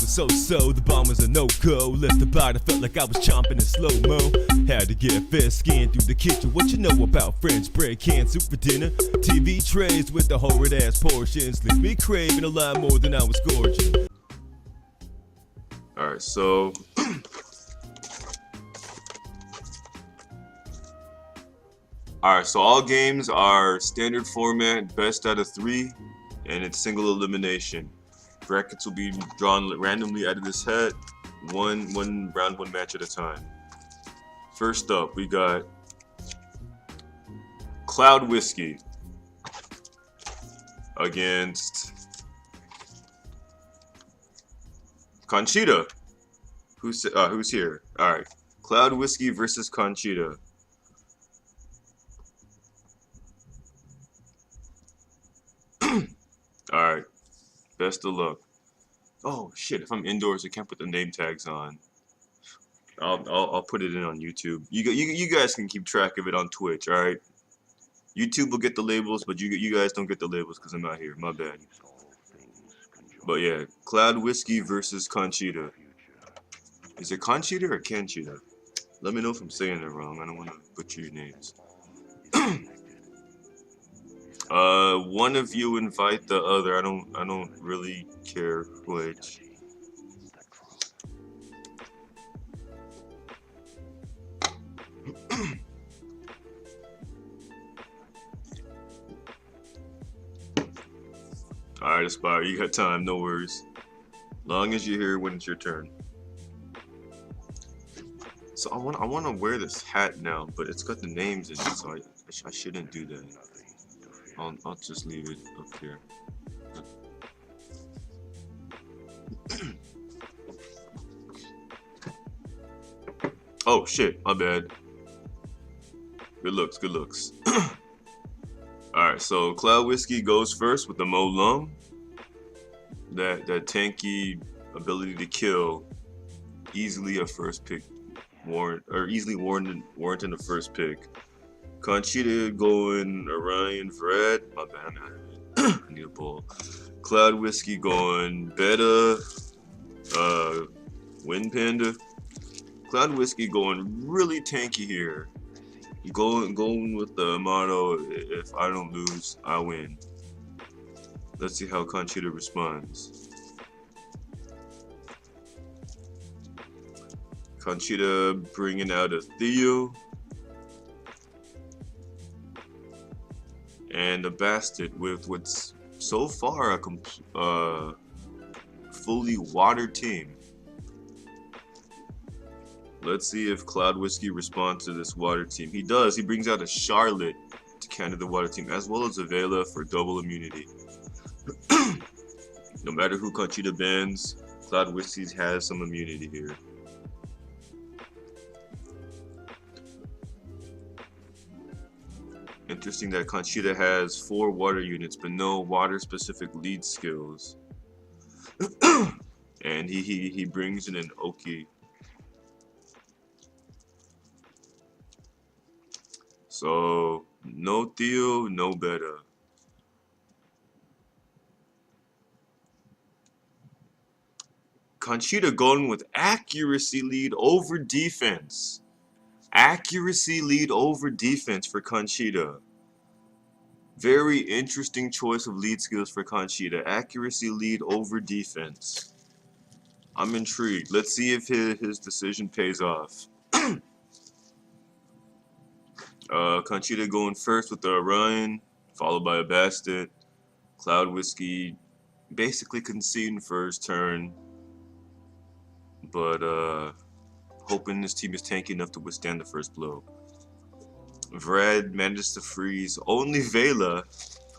was so-so, the bomb was a no-go. Left the bite, I felt like I was chomping in slow-mo. Had to get fair skin through the kitchen. What you know about French bread, canned soup for dinner? TV trays with the horrid-ass portions leave me craving a lot more than I was gorging. Alright, so... Alright, so all games are standard format, best out of 3, and it's single elimination. Brackets will be drawn randomly out of this hat, one round, one match at a time. First up, we got Cloudwhiskey against Kanchita. Who's here? All right, Cloudwhiskey versus Kanchita. All right. Best of luck. Oh shit! If I'm indoors, I can't put the name tags on. I'll put it in on YouTube. You guys can keep track of it on Twitch. All right. YouTube will get the labels, but you guys don't get the labels because I'm not here. My bad. But yeah, Cloudwhiskey versus Kanchita. Is it Kanchita or Kanchita? Let me know if I'm saying it wrong. I don't want to butcher your names. One of you invite the other. I don't really care which. Alright, Aspire, you got time, no worries. Long as you're here when it's your turn. So I wanna wear this hat now, but it's got the names in it, so I shouldn't do that. I'll just leave it up here. Oh shit, my bad. Good looks, good looks. Alright, so Cloudwhiskey goes first with the Mo Lum. That tanky ability to kill. Easily a first pick easily warranting a first pick. Kanchita going Orion Vrad. My bad, I'm out of it. I need a ball. Cloudwhiskey going Beta. Wind Panda. Cloudwhiskey going really tanky here. Going with the motto, if I don't lose, I win. Let's see how Kanchita responds. Kanchita bringing out a Theo. And a Bastard with what's so far a fully water team. Let's see if Cloudwhiskey responds to this water team. He does. He brings out a Charlotte to counter the water team, as well as a Vela for double immunity. No matter who Kanchita bans, Cloudwhiskey has some immunity here. Interesting that Kanchita has 4 water units, but no water-specific lead skills. And he brings in an Oki. So no Theo, no Beta. Kanchita going with accuracy lead over defense. Accuracy lead over defense for Kanchita. Very interesting choice of lead skills for Kanchita. Accuracy lead over defense. I'm intrigued. Let's see if his decision pays off. Kanchita going first with the Orion, followed by a Bastard. Cloudwhiskey basically conceding for his turn, but hoping his team is tanky enough to withstand the first blow. Vrad manages to freeze only Vela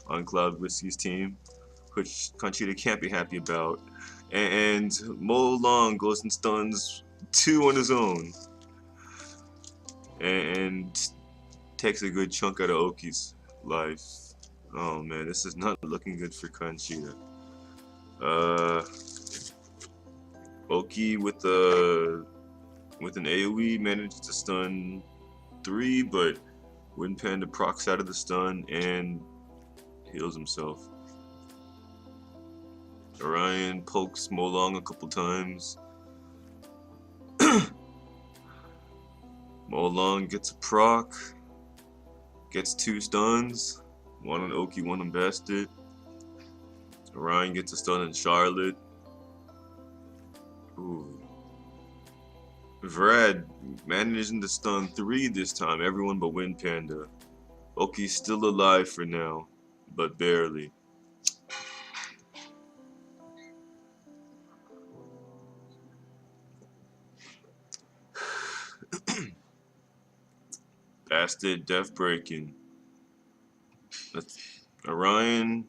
on Cloudwhiskey's team, which Kanchita can't be happy about. And Mo Long goes and stuns 2 on his own. And takes a good chunk out of Oki's life. Oh man, this is not looking good for Kanchita. Oki with an AoE manages to stun 3, but Wind Panda procs out of the stun and heals himself. Orion pokes Molong a couple times. Molong gets a proc. Gets 2 stuns. One on Oki, one on Bastard. Orion gets a stun on Charlotte. Ooh. Vrad managing to stun 3 this time. Everyone but Wind Panda. Oki's still alive for now, but barely. Bastard death breaking. Orion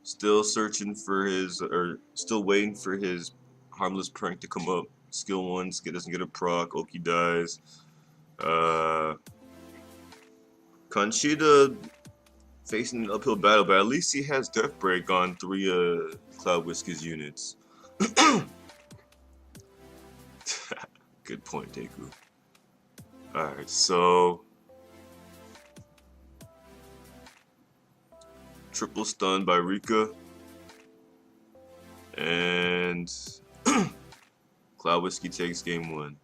still searching for his, or still waiting for his harmless prank to come up. Skill 1 doesn't get a proc. Oki dies. Kanchita facing an uphill battle, but at least he has death break on 3 Cloudwhiskey's units. Good point, Deku. Alright, so triple stun by Rika. And Cloudwhiskey takes game 1.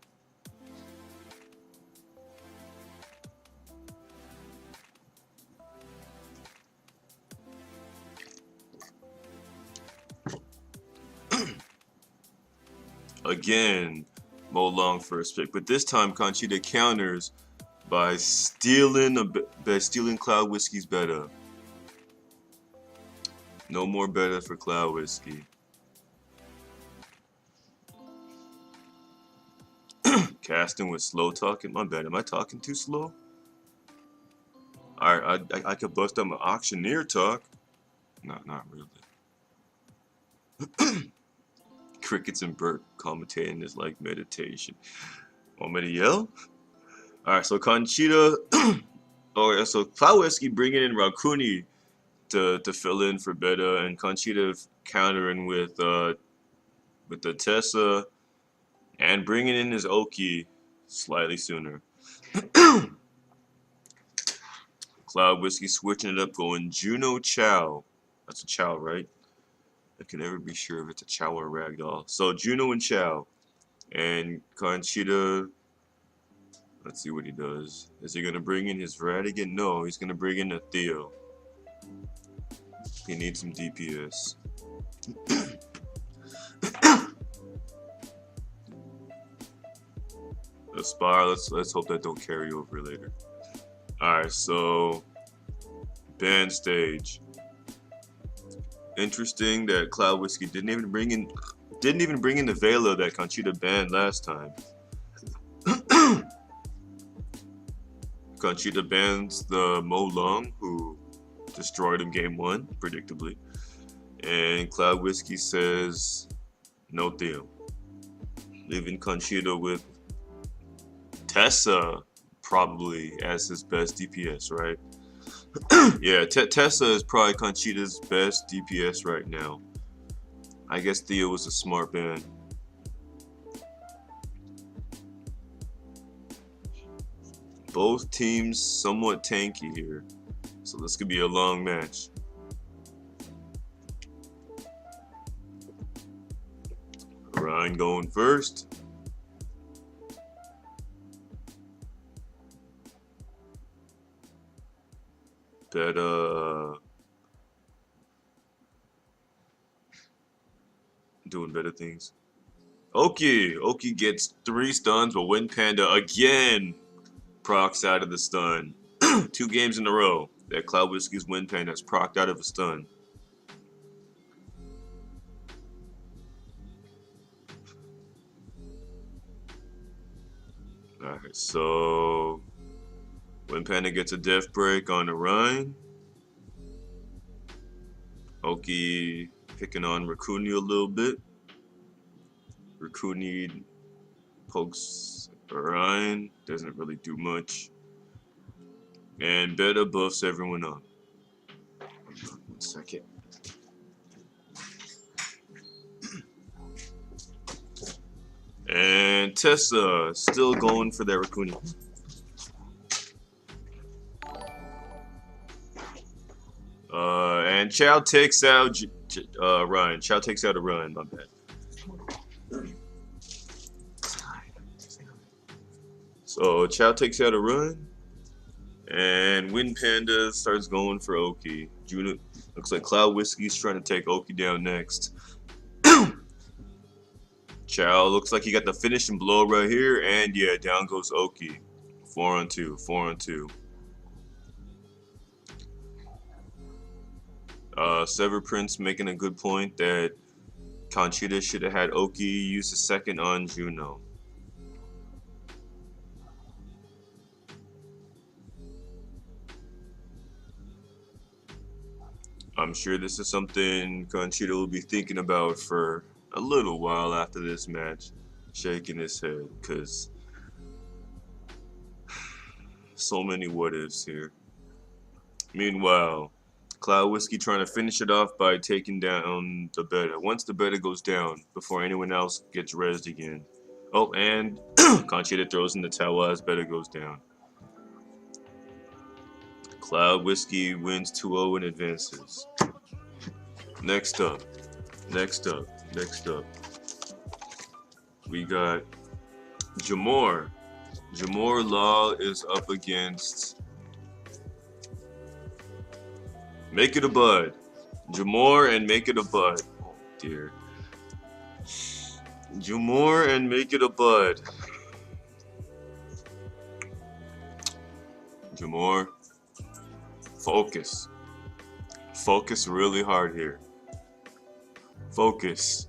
Again, Molong first pick, but this time Kanchita counters by stealing Cloudwhiskey's beta. No more beta for Cloudwhiskey. Casting with slow talking. My bad. Am I talking too slow? Alright, I could bust out my auctioneer talk. Not really. Crickets and Bert commentating is like meditation. Want me to yell? Alright, so Kanchita. Oh, so Cloudwhiskey bringing in Rakuni to fill in for beta, and Kanchita countering with the Tessa, and bringing in his Oki slightly sooner. Cloudwhiskey switching it up, going Juno Chow. That's a Chow, right? I can never be sure if it's a Chow or a Ragdoll. So Juno and Chow. And Kanchita, let's see what he does. Is he going to bring in his Vrad again? No, he's going to bring in a Theo. He needs some DPS. Aspire, let's hope that don't carry over later. Alright, so band stage. Interesting that Cloudwhiskey didn't even bring in the Vela that Kanchita banned last time. Kanchita bans the Molong, who destroyed him game 1, predictably. And Cloudwhiskey says no Theo. Leaving Kanchita with Tessa probably as his best DPS, right? Yeah, Tessa is probably Kanchita's best DPS right now. I guess Theo was a smart ban. Both teams somewhat tanky here, so this could be a long match. Ryan going first. Better doing better things. Oki gets 3 stuns, but Wind Panda again procs out of the stun. 2 games in a row that Cloudwhiskey's Wind Panda has procced out of a stun. Alright, so Wind Panda gets a death break on Orion. Oki picking on Rakuni a little bit. Rakuni pokes Orion, doesn't really do much. And Beta buffs everyone up. 1 second. And Tessa still going for that Rakuni. And Chow takes out Ryan. Chow takes out a run. My bad. So Chow takes out a run, and Wind Panda starts going for Oki. Juno looks like Cloudwhiskey's trying to take Oki down next. Chow looks like he got the finishing blow right here, and yeah, down goes Oki. 4-on-2, 4-on-2. Sever Prince making a good point that Kanchita should have had Oki use a second on Juno. I'm sure this is something Kanchita will be thinking about for a little while after this match, shaking his head, because so many what ifs here. Meanwhile, Cloudwhiskey trying to finish it off by taking down the beta. Once the beta goes down, before anyone else gets rezzed again. Oh, and Kanchita throws in the towel as beta goes down. Cloudwhiskey wins 2-0 and advances. Next up, we got Jamor. Jamorelol is up against Makeitabud. Jamor and Makeitabud. Oh dear. Jamor and Makeitabud. Jamor, focus. Focus really hard here. Focus.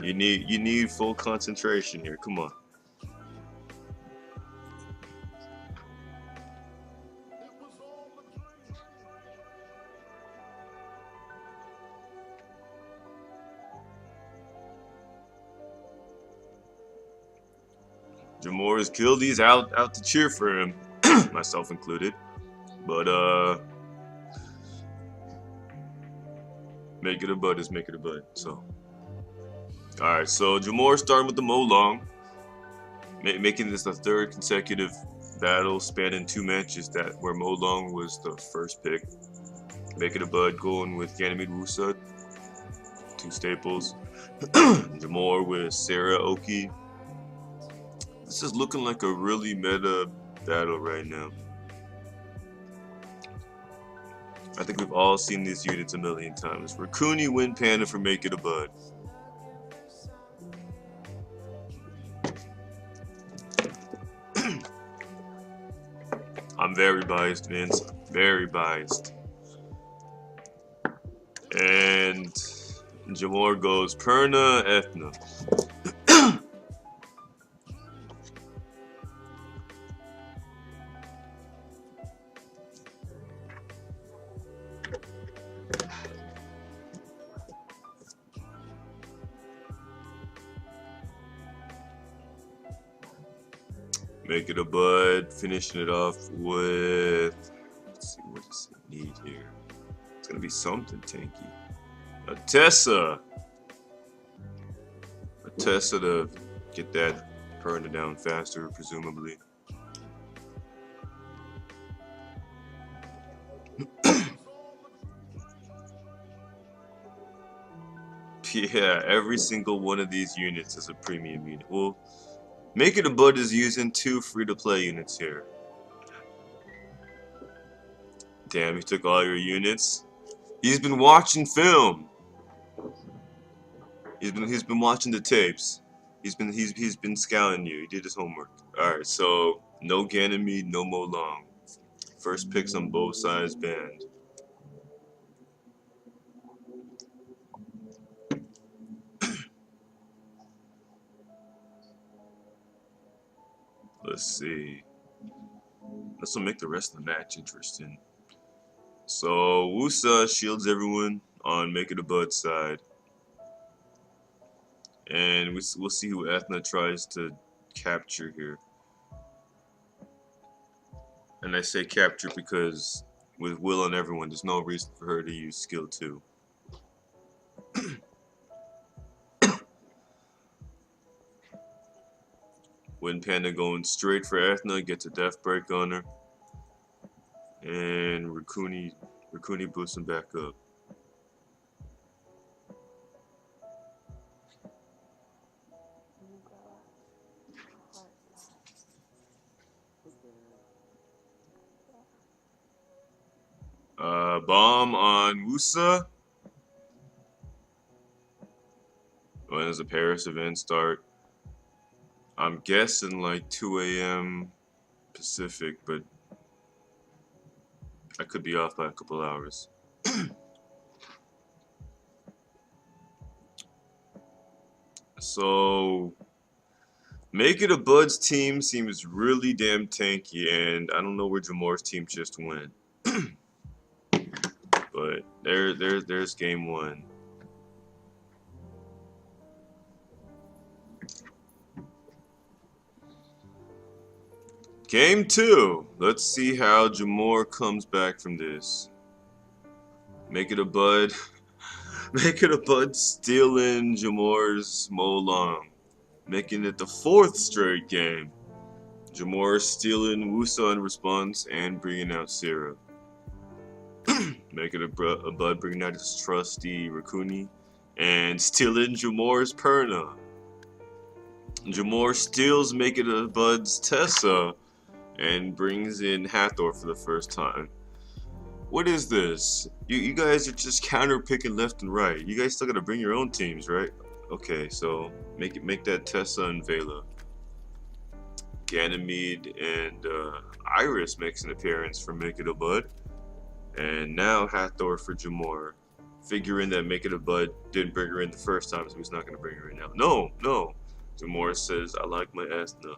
You need full concentration here. Come on. Jamor's killed. He's out to cheer for him, myself included. But Makeitabud is Makeitabud. So, all right. So Jamor starting with the Molong, making this the third consecutive battle spanning 2 matches where Molong was the first pick. Makeitabud going with Ganymede Wusud, 2 staples. Jamor with Sarah Oki. This is looking like a really meta battle right now. I think we've all seen these units a million times. Raccoony, Wind Panda for Makeitabud. I'm very biased, Vince. Very biased. And Jamor goes Perna, Ethna. Makeitabud finishing it off with, let's see, what does it need here? It's gonna be something tanky. A Tessa to get that Perna down faster, presumably. Yeah, every single one of these units is a premium unit. Well, Makeitabud is using 2 free-to-play units here. Damn, he took all your units. He's been watching film. He's been watching the tapes. He's been scouting you. He did his homework. All right, so no Ganymede, no Molong. First picks on both sides banned. Let's see. This will make the rest of the match interesting. So Wusa shields everyone on Makeitabud's side, and we'll see who Ethna tries to capture here. And I say capture because with Will on everyone, there's no reason for her to use skill 2. Wind Panda going straight for Ethna, gets a death break on her. And Raccoony boosts him back up. bomb on Wusa. When does the Paris event start? I'm guessing like 2 a.m. Pacific, but I could be off by a couple hours. So, Makeitabud's team seems really damn tanky, and I don't know where Jamor's team just went. But there's game one. Game two. Let's see how Jamor comes back from this. Makeitabud. Makeitabud stealing Jamor's Molong, making it the 4th straight game. Jamor stealing Wusa in response and bringing out Sierra. Makeitabud bringing out his trusty Rakuni and stealing Jamor's Perna. Jamor steals Makeitabud's Tessa and brings in Hathor for the first time. What is this? You guys are just counter picking left and right. You guys still gotta bring your own teams, right? Okay, so make that Tessa and Vela. Ganymede and Iris makes an appearance for Makeitabud. And now Hathor for Jamor. Figuring that Makeitabud didn't bring her in the first time, so he's not gonna bring her in now. No. Jamor says, I like my Asna.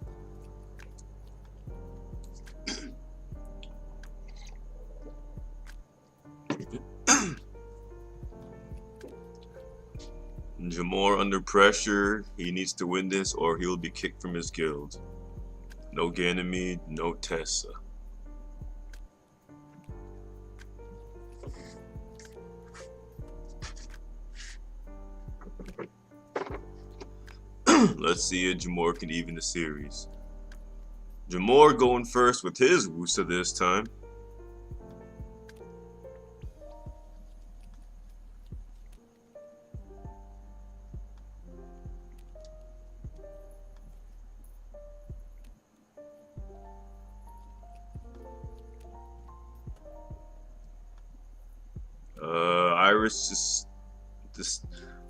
Jamor under pressure. He needs to win this or he will be kicked from his guild. No Ganymede, no Tessa. Let's see if Jamor can even the series. Jamor going first with his Wusa this time.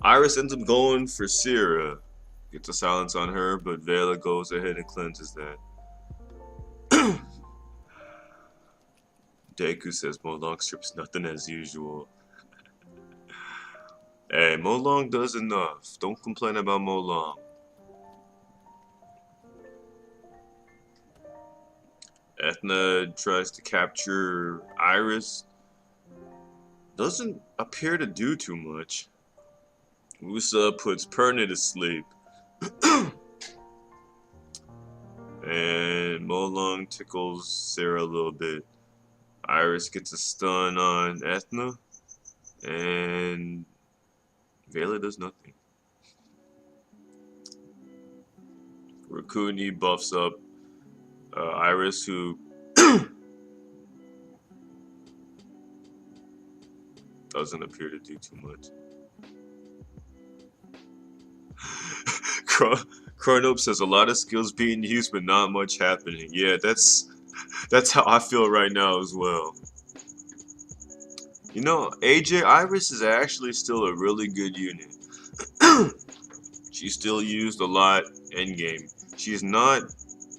Iris ends up going for Sierra. Gets a silence on her, but Vela goes ahead and cleanses that. Deku says Molong strips nothing as usual. Hey, Molong does enough. Don't complain about Molong. Ethna tries to capture Iris. Doesn't appear to do too much. Wusa puts Perna to sleep. And Molong tickles Sarah a little bit. Iris gets a stun on Ethna. And Vela does nothing. Rakuni buffs up Iris, who doesn't appear to do too much. Chronope says a lot of skills being used, but not much happening. Yeah, that's how I feel right now as well. You know, AJ Iris is actually still a really good unit. She's still used a lot endgame. She's not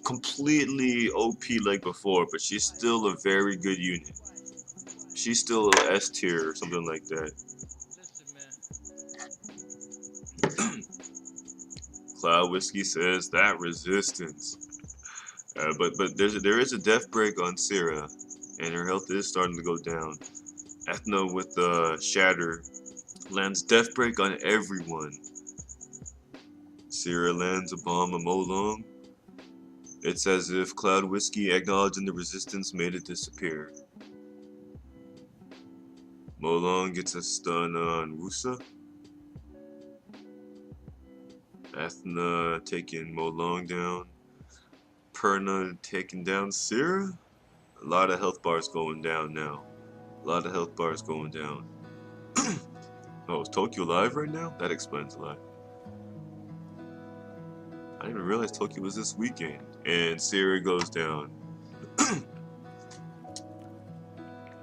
completely OP like before, but she's still a very good unit. She's still a S tier or something like that. Cloudwhiskey says that resistance. But there is a death break on Sierra, and her health is starting to go down. Ethna with the shatter lands death break on everyone. Sierra lands a bomb on Molong. It's as if Cloudwhiskey acknowledging the resistance made it disappear. Molong gets a stun on Wusa. Ethna taking Molong down. Perna taking down Sierra. A lot of health bars going down now. A lot of health bars going down. Oh, is Tokyo live right now? That explains a lot. I didn't even realize Tokyo was this weekend. And Sierra goes down.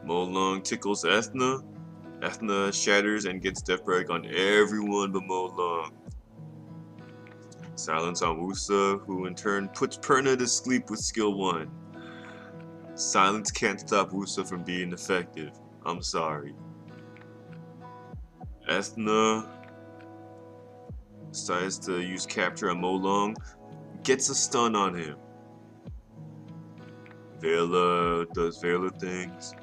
Molong tickles Ethna. Ethna shatters and gets death break on everyone but Molong. Silence on Wusa, who in turn puts Perna to sleep with skill 1. Silence can't stop Wusa from being effective. I'm sorry. Ethna decides to use capture on Molong. Gets a stun on him. Vela does Vela things.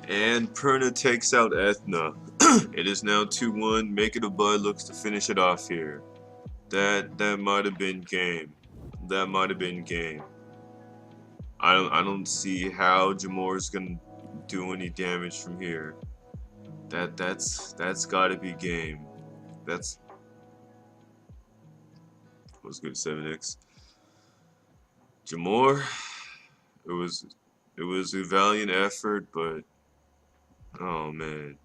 And Perna takes out Ethna. It is now 2-1. Makeitabud looks to finish it off here. That might have been game. That might have been game. I don't see how Jamor's gonna do any damage from here. That's gotta be game. That's was good 7x. Jamor, it was a valiant effort, but oh man.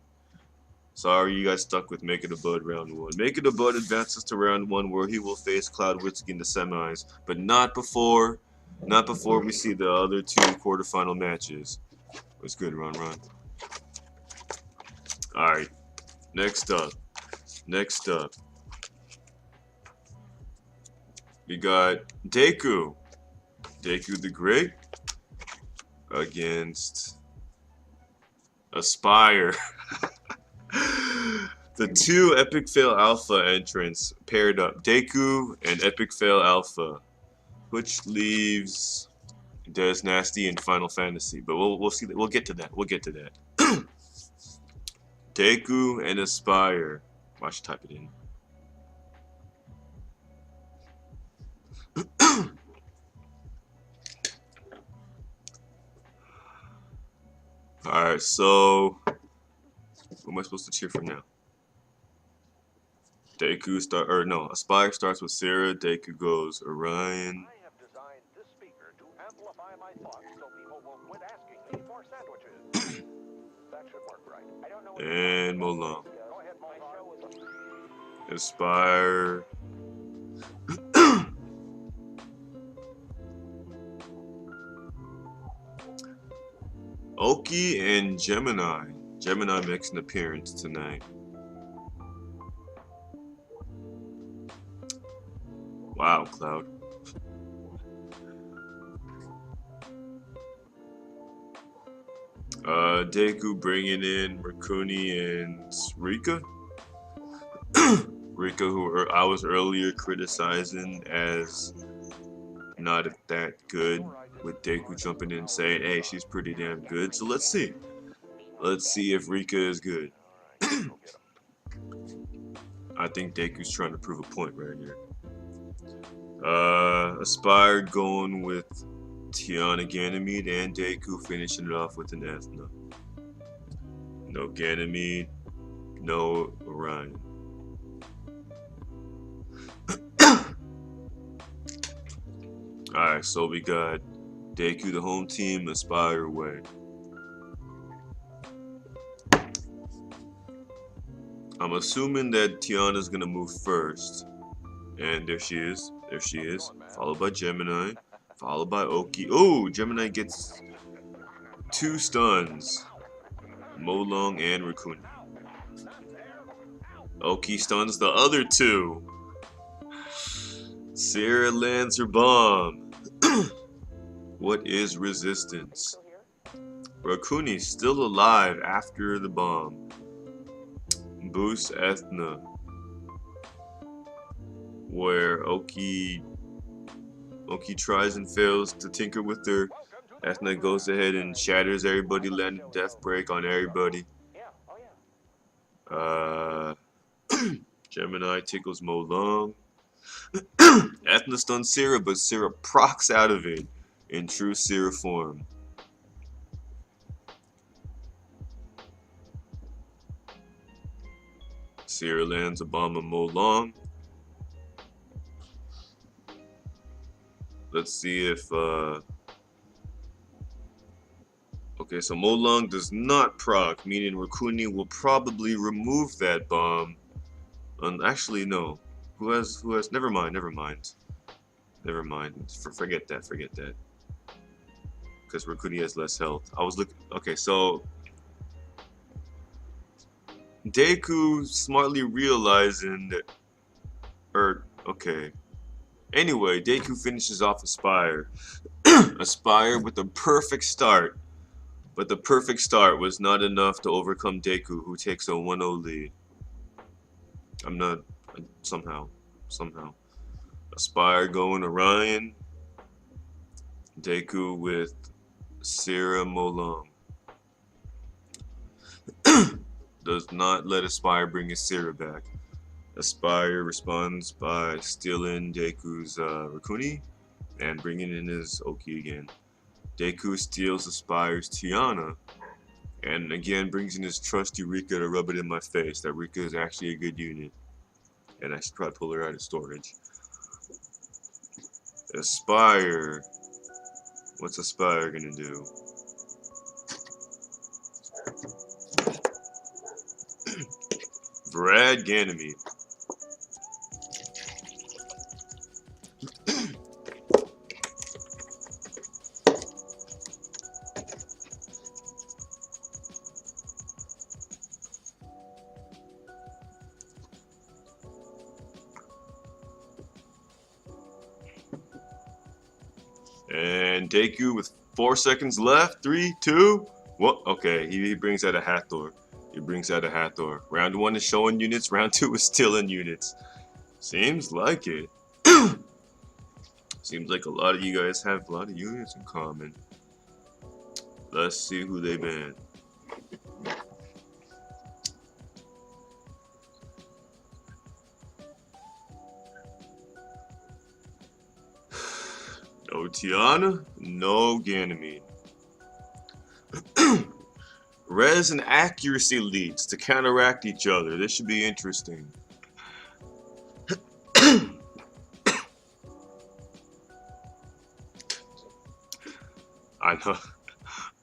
Sorry you got stuck with Makeitabud round 1. Makeitabud advances to round 1 where he will face Cloudwhiskey in the semis, but not before we see the other 2 quarterfinal matches. What's good, Ron? Alright. Next up. We got DekutheGreat against Aspire. The 2 Epic Fail Alpha entrants paired up, Deku and Epic Fail Alpha, which leaves DesNasty in Final Fantasy. But we'll see that. We'll get to that. Deku and Aspire. I should type it in. Alright, so who am I supposed to cheer for now? Aspire starts with Sarah, Deku goes Orion. I have designed this speaker to amplify my thoughts so people won't quit asking me for sandwiches. That should work right. I don't know what And Molong. Go ahead, Molong. Aspire. Oki and Gemini. Gemini makes an appearance tonight. Wow, Cloud. Deku bringing in Rakuni and Rika. Rika, who I was earlier criticizing as not that good, with Deku jumping in and saying, hey, she's pretty damn good. So let's see. Let's see if Rika is good. I think Deku's trying to prove a point right here. Aspire going with Tiana Ganymede and Deku finishing it off with an Ethna. No Ganymede, no Orion. Alright, so we got Deku the home team, Aspire away. I'm assuming that Tiana's gonna move first. And there she is. Followed by Gemini. Followed by Oki. Oh, Gemini gets 2 stuns. Molong and Rakuni. Oki stuns the other 2. Sarah lands her bomb. What is resistance? Rakuni still alive after the bomb. Boost Ethna. Where Oki tries and fails to tinker with her. Ethna goes ahead and shatters everybody, landing death break on everybody. Gemini tickles Molong. Ethna stuns Sarah, but Sarah procs out of it in true Sarah form. Sarah lands a bomb on Molong. Let's see if okay, so Molong does not proc, meaning Rakuni will probably remove that bomb. Actually, no. Who has? Never mind. Forget that. because Rakuni has less health. I was looking. Okay, so Deku smartly realizing that, okay. Anyway, Deku finishes off Aspire. Aspire with a perfect start. But the perfect start was not enough to overcome Deku, who takes a 1-0 lead. Somehow. Aspire going Orion. Deku with Sierra Molong. Does not let Aspire bring his Sierra back. Aspire responds by stealing Deku's Rakuni and bringing in his Oki again. Deku steals Aspire's Tiana and again brings in his trusty Rika to rub it in my face that Rika is actually a good unit. And I should probably pull her out of storage. Aspire. What's Aspire gonna do? Brad Ganymede. And Deku with 4 seconds left. 3, 2. What? Okay, he brings out a Hathor. Round 1 is showing units. Round 2 is stealing units. Seems like it. Seems like a lot of you guys have a lot of units in common. Let's see who they ban. No Tiana, no Ganymede. Res and accuracy leads to counteract each other. This should be interesting. I know.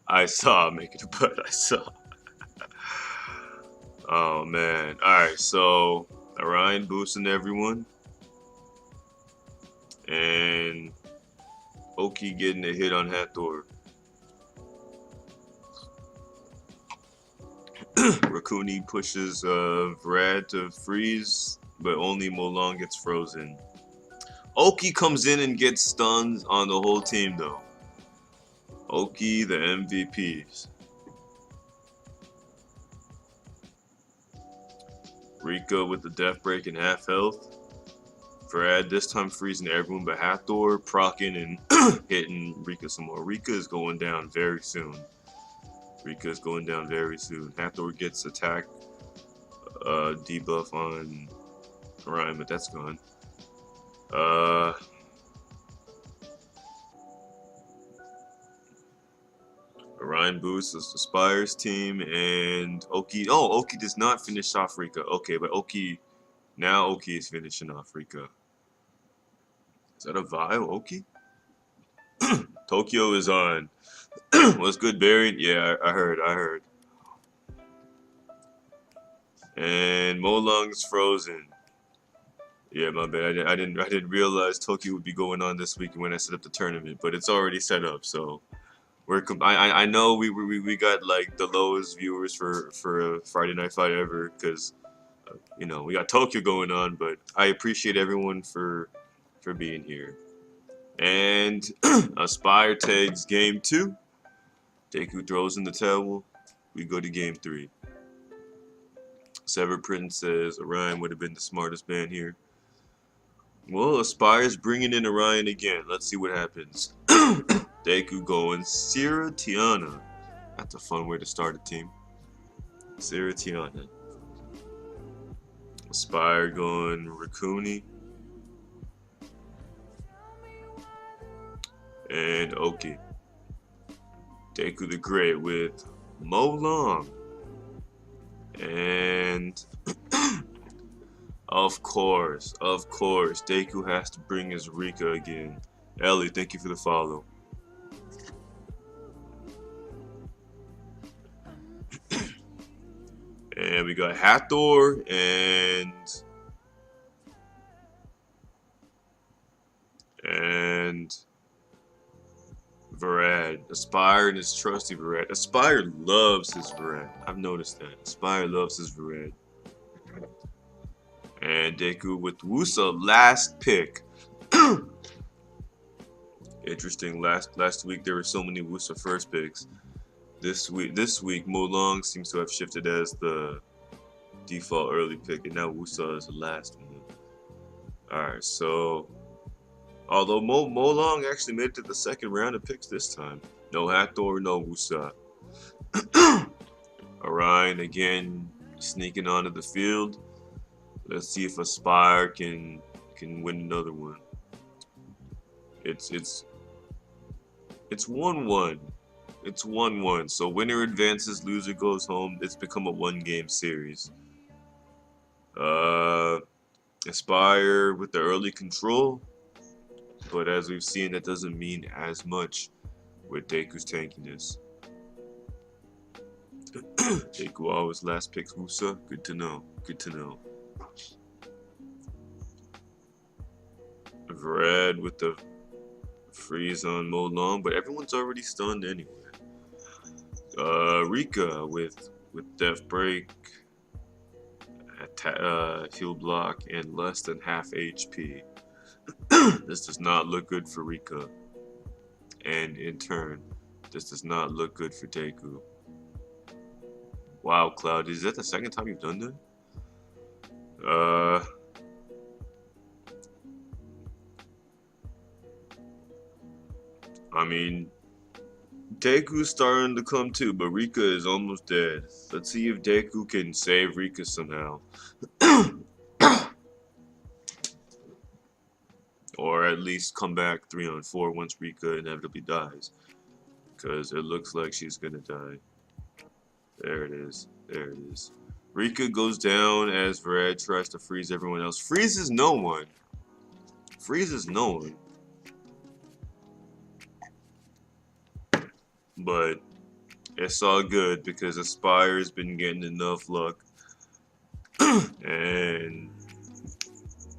I saw Makeitabud. I saw. Oh man. Alright, so Orion boosting everyone. And Oki getting a hit on Hathor. Rakuni pushes Vrad to freeze, but only Molong gets frozen. Oki comes in and gets stuns on the whole team though. Oki, the MVPs. Rika with the death break and half health. Vrad this time freezing everyone but Hathor, procking and hitting Rika some more. Rika is going down very soon. Hathor gets attack debuff on Orion, but that's gone. Orion boosts Aspire's team and Oki. Oh, Oki does not finish off Rika. Okay, but Oki is finishing off Rika. Is that a vial, Oki? Tokyo is on. What's good, Buried? Yeah, I heard. And Molong's frozen. Yeah, my bad. I didn't realize Tokyo would be going on this weekend when I set up the tournament, but it's already set up. So I know we got like the lowest viewers for a Friday Night Fight ever because you know we got Tokyo going on, but I appreciate everyone for being here. And Aspire takes game 2. Deku throws in the towel. We go to game 3. Severed Prince says Orion would have been the smartest man here. Well, Aspire's bringing in Orion again. Let's see what happens. Deku going Sierra Tiana. That's a fun way to start a team. Sierra Tiana. Aspire going Rakuni. And Oki. DekutheGreat with Molong. And of course, Deku has to bring his Rika again. Ellie, thank you for the follow. And we got Hathor and Varad. Aspire and his trusty Varad. Aspire loves his Varad. I've noticed that. Aspire loves his Varad. And Deku with Wusa, last pick. Interesting. Last week there were so many Wusa first picks. This week Molong seems to have shifted as the default early pick, and now Wusa is the last one. Alright, so although Molong actually made it to the second round of picks this time. No Hathor, no Wusa. Orion again sneaking onto the field. Let's see if Aspire can win another one. It's 1-1. It's 1-1. So winner advances, loser goes home. It's become a one-game series. Aspire with the early control, but as we've seen, that doesn't mean as much with Deku's tankiness. Deku always last picks Wusa. Good to know. Good to know. Red with the freeze on Molong, but everyone's already stunned anyway. Rika with Death Break, heal block, and less than half HP. This does not look good for Rika. And in turn, this does not look good for Deku. Wow, Cloud, is that the second time you've done that? I mean, Deku's starting to come too, but Rika is almost dead. Let's see if Deku can save Rika somehow. Or at least come back 3-on-4 once Rika inevitably dies. Because it looks like she's gonna die. There it is. There it is. Rika goes down as Varad tries to freeze everyone else. Freezes no one. Freezes no one. But it's all good because Aspire's been getting enough luck. And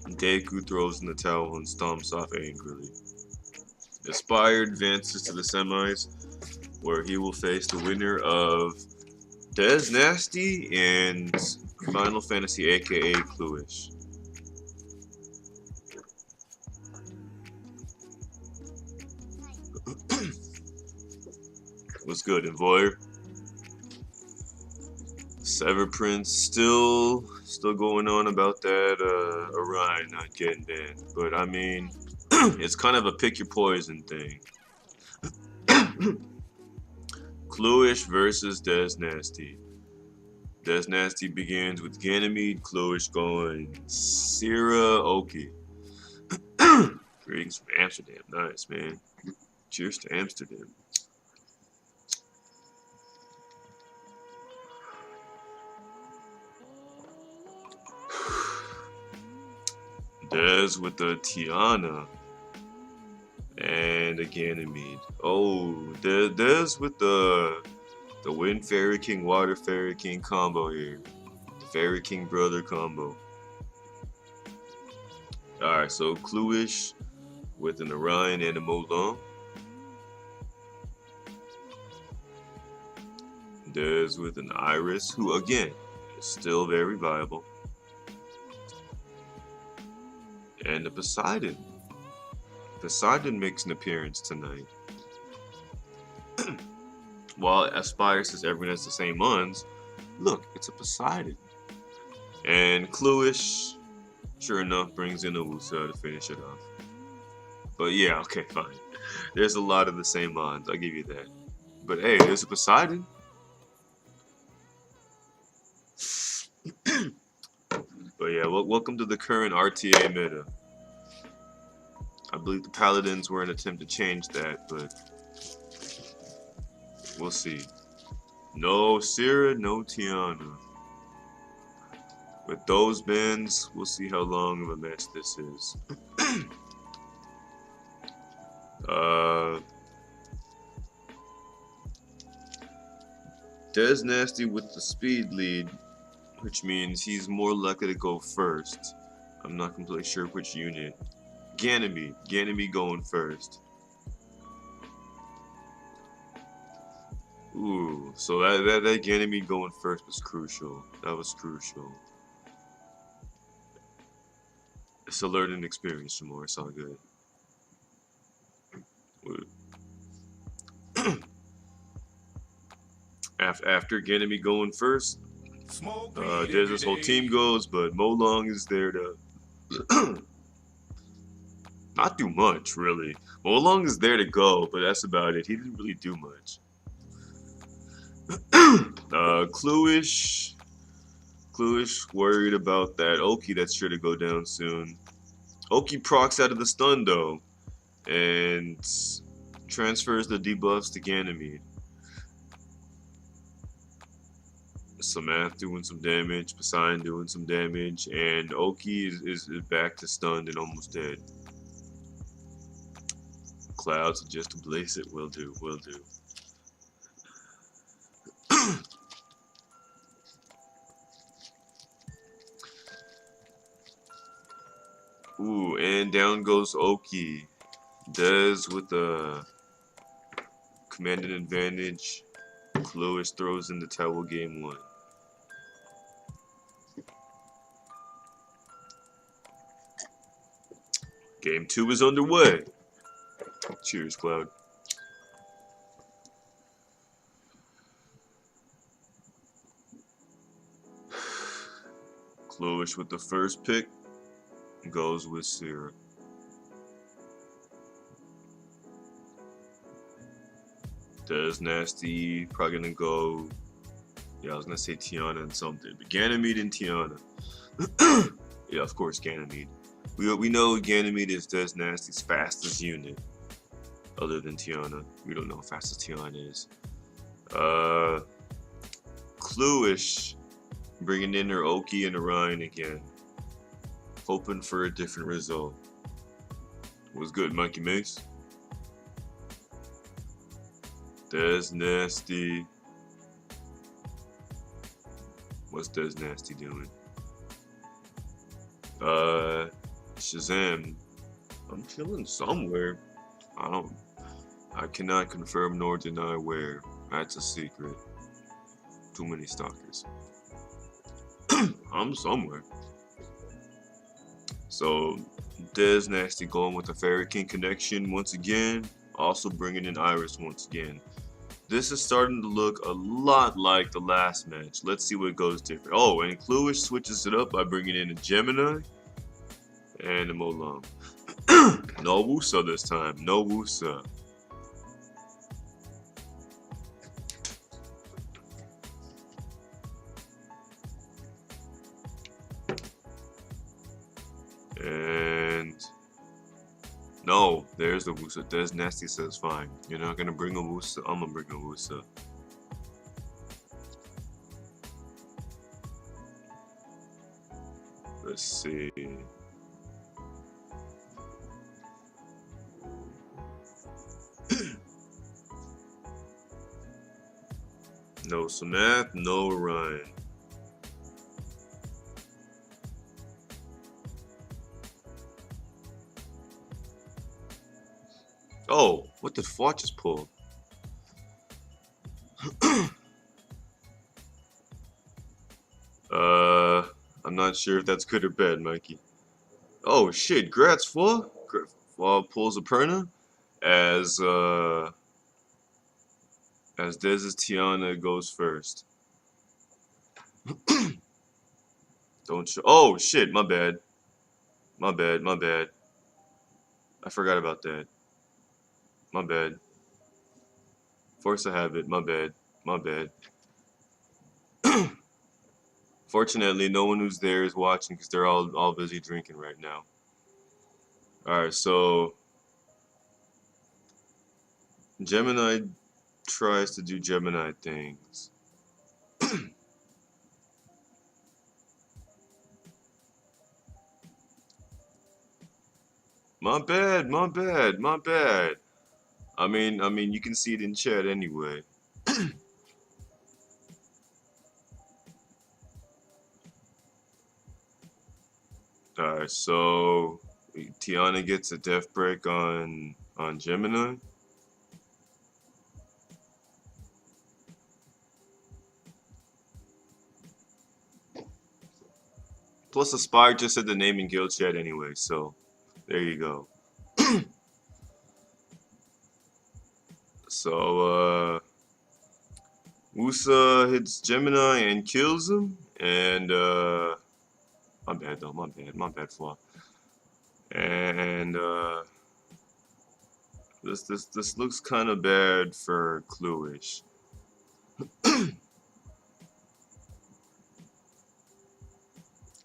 Deku throws in the towel and stomps off angrily. Aspire advances to the semis, where he will face the winner of DesNasty and Final Fantasy, aka Cluelish. What's good, Envoyer? Sever Prince still going on about that Orion not getting banned, but I mean, it's kind of a pick your poison thing. Cluelish versus DesNasty. DesNasty begins with Ganymede, Cluelish going Sira Oki. Greetings from Amsterdam. Nice, man. Cheers to Amsterdam. Des with the Tiana and a Ganymede. Oh, Des with the Wind Fairy King, Water Fairy King combo here. The Fairy King brother combo. Alright, so Cluelish with an Orion and a Molong. Des with an Iris, who again is still very viable. And a Poseidon. Poseidon makes an appearance tonight. While Aspire says everyone has the same ones, look, it's a Poseidon. And Cluelish, sure enough, brings in a Wusa to finish it off. But yeah, okay, fine. There's a lot of the same ones, I'll give you that. But hey, there's a Poseidon. But yeah, welcome to the current RTA meta. I believe the Paladins were an attempt to change that, but we'll see. No Sira, no Tiana. With those bans, we'll see how long of a match this is. DesNasty with the speed lead, which means he's more likely to go first. I'm not completely sure which unit. Ganymede going first. Ooh, so that Ganymede going first was crucial. That was crucial. It's a learning experience, Jamor. It's all good. After Ganymede going first, there's this whole team goes, but Molong is there to not do much, really. Molong is there to go, but that's about it. He didn't really do much. Cluelish worried about that Oki that's sure to go down soon. Oki procs out of the stun though, and transfers the debuffs to Ganymede. Samath doing some damage, Poseidon doing some damage, and Oki is back to stunned and almost dead. Clouds just to blaze it, will do. Ooh, and down goes Oki. Des with the commanding advantage. Cluelish throws in the towel game 1. Game 2 is underway. Cheers, Cloud. Cluelish with the first pick goes with Syrup. DesNasty probably gonna go. Yeah, I was gonna say Tiana and something, but Ganymede and Tiana. Yeah, of course, Ganymede. We know Ganymede is DesNasty's fastest unit, other than Tiana. We don't know how fast Tiana is. Cluelish bringing in her Oki and Orion again, hoping for a different result. Was good, Monkey Mace. DesNasty. What's DesNasty doing? Shazam. I'm chilling somewhere. I cannot confirm nor deny where. That's a secret. Too many stalkers. I'm somewhere. So, DesNasty going with the Fairy King connection once again. Also bringing in Iris once again. This is starting to look a lot like the last match. Let's see what goes different. Oh, and Cluelish switches it up by bringing in a Gemini and a Molong. No Wusa this time. No Wusa. And no, there's the Wusa. DesNasty says fine. You're not gonna bring a Wusa. I'm gonna bring a Wusa. Let's see. No Samath, no Orion. Oh, what did Fought just pull? I'm not sure if that's good or bad, Mikey. Oh shit, Gratz Fought pulls a Perna as Dez's Tiana goes first. Don't show. Oh shit, my bad. My bad. I forgot about that. My bad. Force of habit, my bad. Fortunately, no one who's there is watching because they're all busy drinking right now. Alright, so Gemini tries to do Gemini things. My bad. I mean, you can see it in chat anyway. Alright, so Tiana gets a death break on Gemini. Plus, the spy just said the name in guild chat anyway, so there you go. So, Usa hits Gemini and kills him, and, my bad though, my bad flaw. And, this looks kind of bad for Cluelish.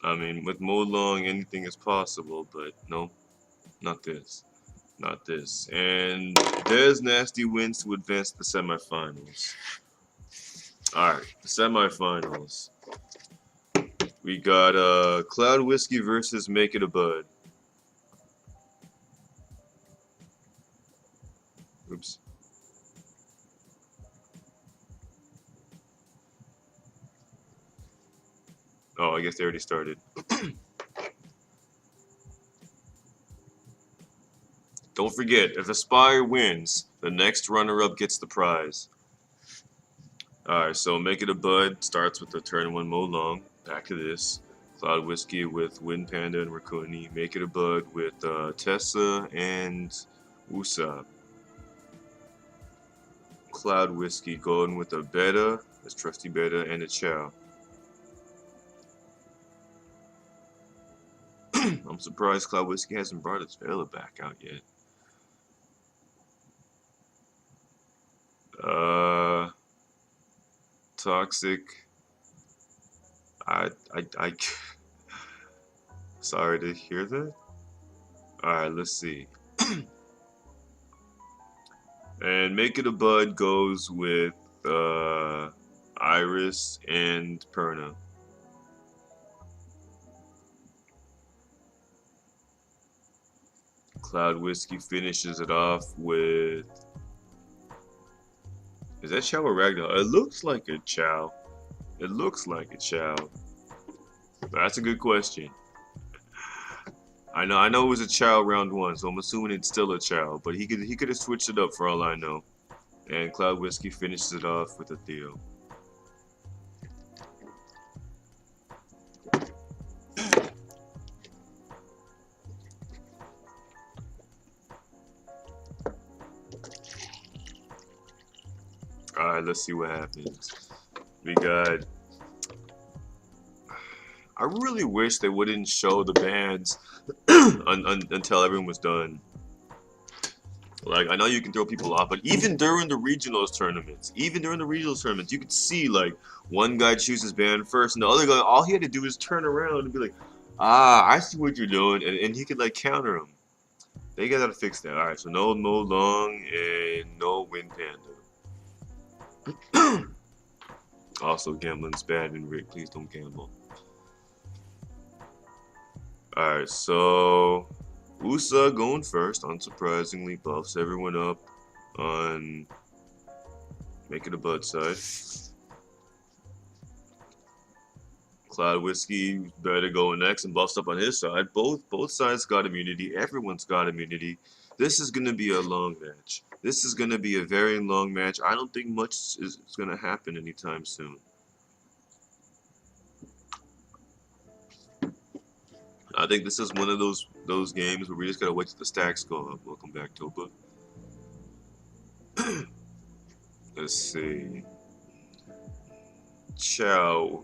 I mean, with Molong, anything is possible, but no, not this. Not this. And DesNasty wins to advance to the semifinals. Alright, the semifinals. We got Cloudwhiskey versus Makeitabud. Oops. Oh, I guess they already started. Don't forget, if Aspire wins, the next runner-up gets the prize. Alright, so Makeitabud starts with the turn 1 Molong. Back to this. Cloudwhiskey with Wind Panda and Rakuni. Makeitabud with Tessa and Usopp. Cloudwhiskey going with a Beta, his trusty Beta, and a Chow. I'm surprised Cloudwhiskey hasn't brought his Vela back out yet. Toxic. I sorry to hear that. Alright, let's see. And Makeitabud goes with Iris and Perna. Cloudwhiskey finishes it off with... Is that Chow or Ragnar? It looks like a Chow. It looks like a Chow. That's a good question. I know it was a Chow round 1, so I'm assuming it's still a Chow, but he could have switched it up for all I know. And Cloudwhiskey finishes it off with a Theo. Alright, let's see what happens. We got... I really wish they wouldn't show the bands until everyone was done. Like, I know you can throw people off, but even during the regionals tournaments, you could see, like, one guy chooses band first, and the other guy, all he had to do is turn around and be like, ah, I see what you're doing, and he could, like, counter him. They gotta fix that. Alright, so no Molong and no Wind Panda. Also, gambling's bad, and Rick, please don't gamble. Alright, so Usa going first, unsurprisingly, buffs everyone up on Makeitabud side. Cloudwhiskey better go next and buffs up on his side. Both sides got immunity. Everyone's got immunity. This is gonna be a long match. This is gonna be a very long match. I don't think much is gonna happen anytime soon. I think this is one of those games where we just gotta wait till the stacks go up. Welcome back, Topa. Let's see. Chow.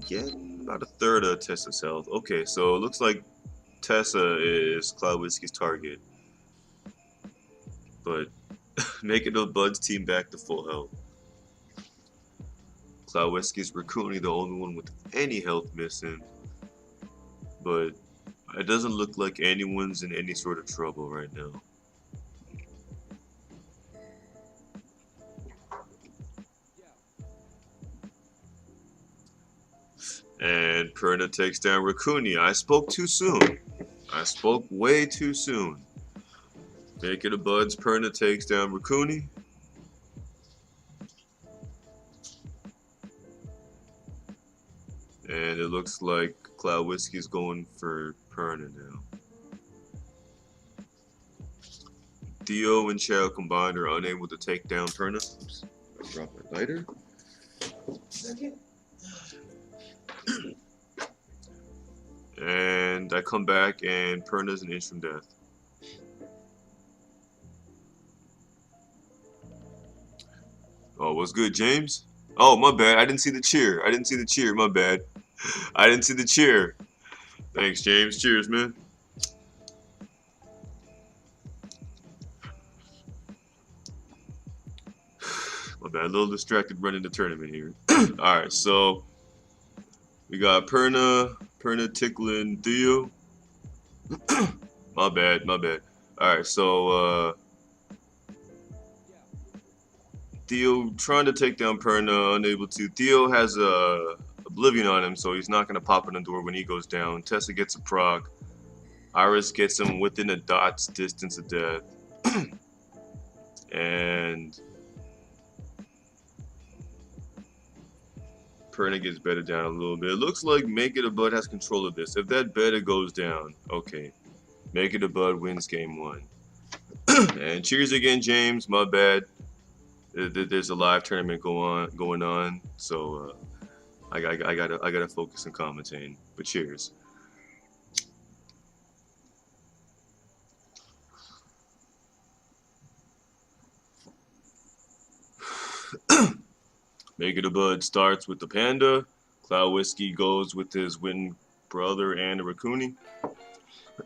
Getting about a third of Tessa's health. Okay, so it looks like Tessa is Cloudwhiskey's target. But Makeitabud's team back to full health. Cloudwhiskey's Rakuni, the only one with any health missing. But it doesn't look like anyone's in any sort of trouble right now. And Perna takes down Rakuni. I spoke too soon. I spoke way too soon. Makeitabud's Perna takes down Rakuni. And it looks like Cloudwhiskey's going for Perna now. Dio and Chow combined are unable to take down Perna. Oops, I dropped my lighter. Second. And I come back and Perna's an inch from death. Oh, what's good, James? Oh, my bad. I didn't see the cheer. I didn't see the cheer. My bad. I didn't see the cheer. Thanks, James. Cheers, man. My bad. A little distracted running the tournament here. Alright, so we got Perna, tickling Theo. My bad. Alright, so Theo trying to take down Perna, unable to. Theo has Oblivion on him, so he's not going to pop in the door when he goes down. Tessa gets a proc. Iris gets him within a dot's distance of death. And Perna gets better down a little bit. It looks like Makeitabud has control of this. If that beta goes down, okay. Makeitabud wins game 1. And cheers again, James. My bad. There's a live tournament going on, so I gotta focus on commentating. But cheers. Makeitabud starts with the panda. Cloudwhiskey goes with his twin brother and a Rakuni.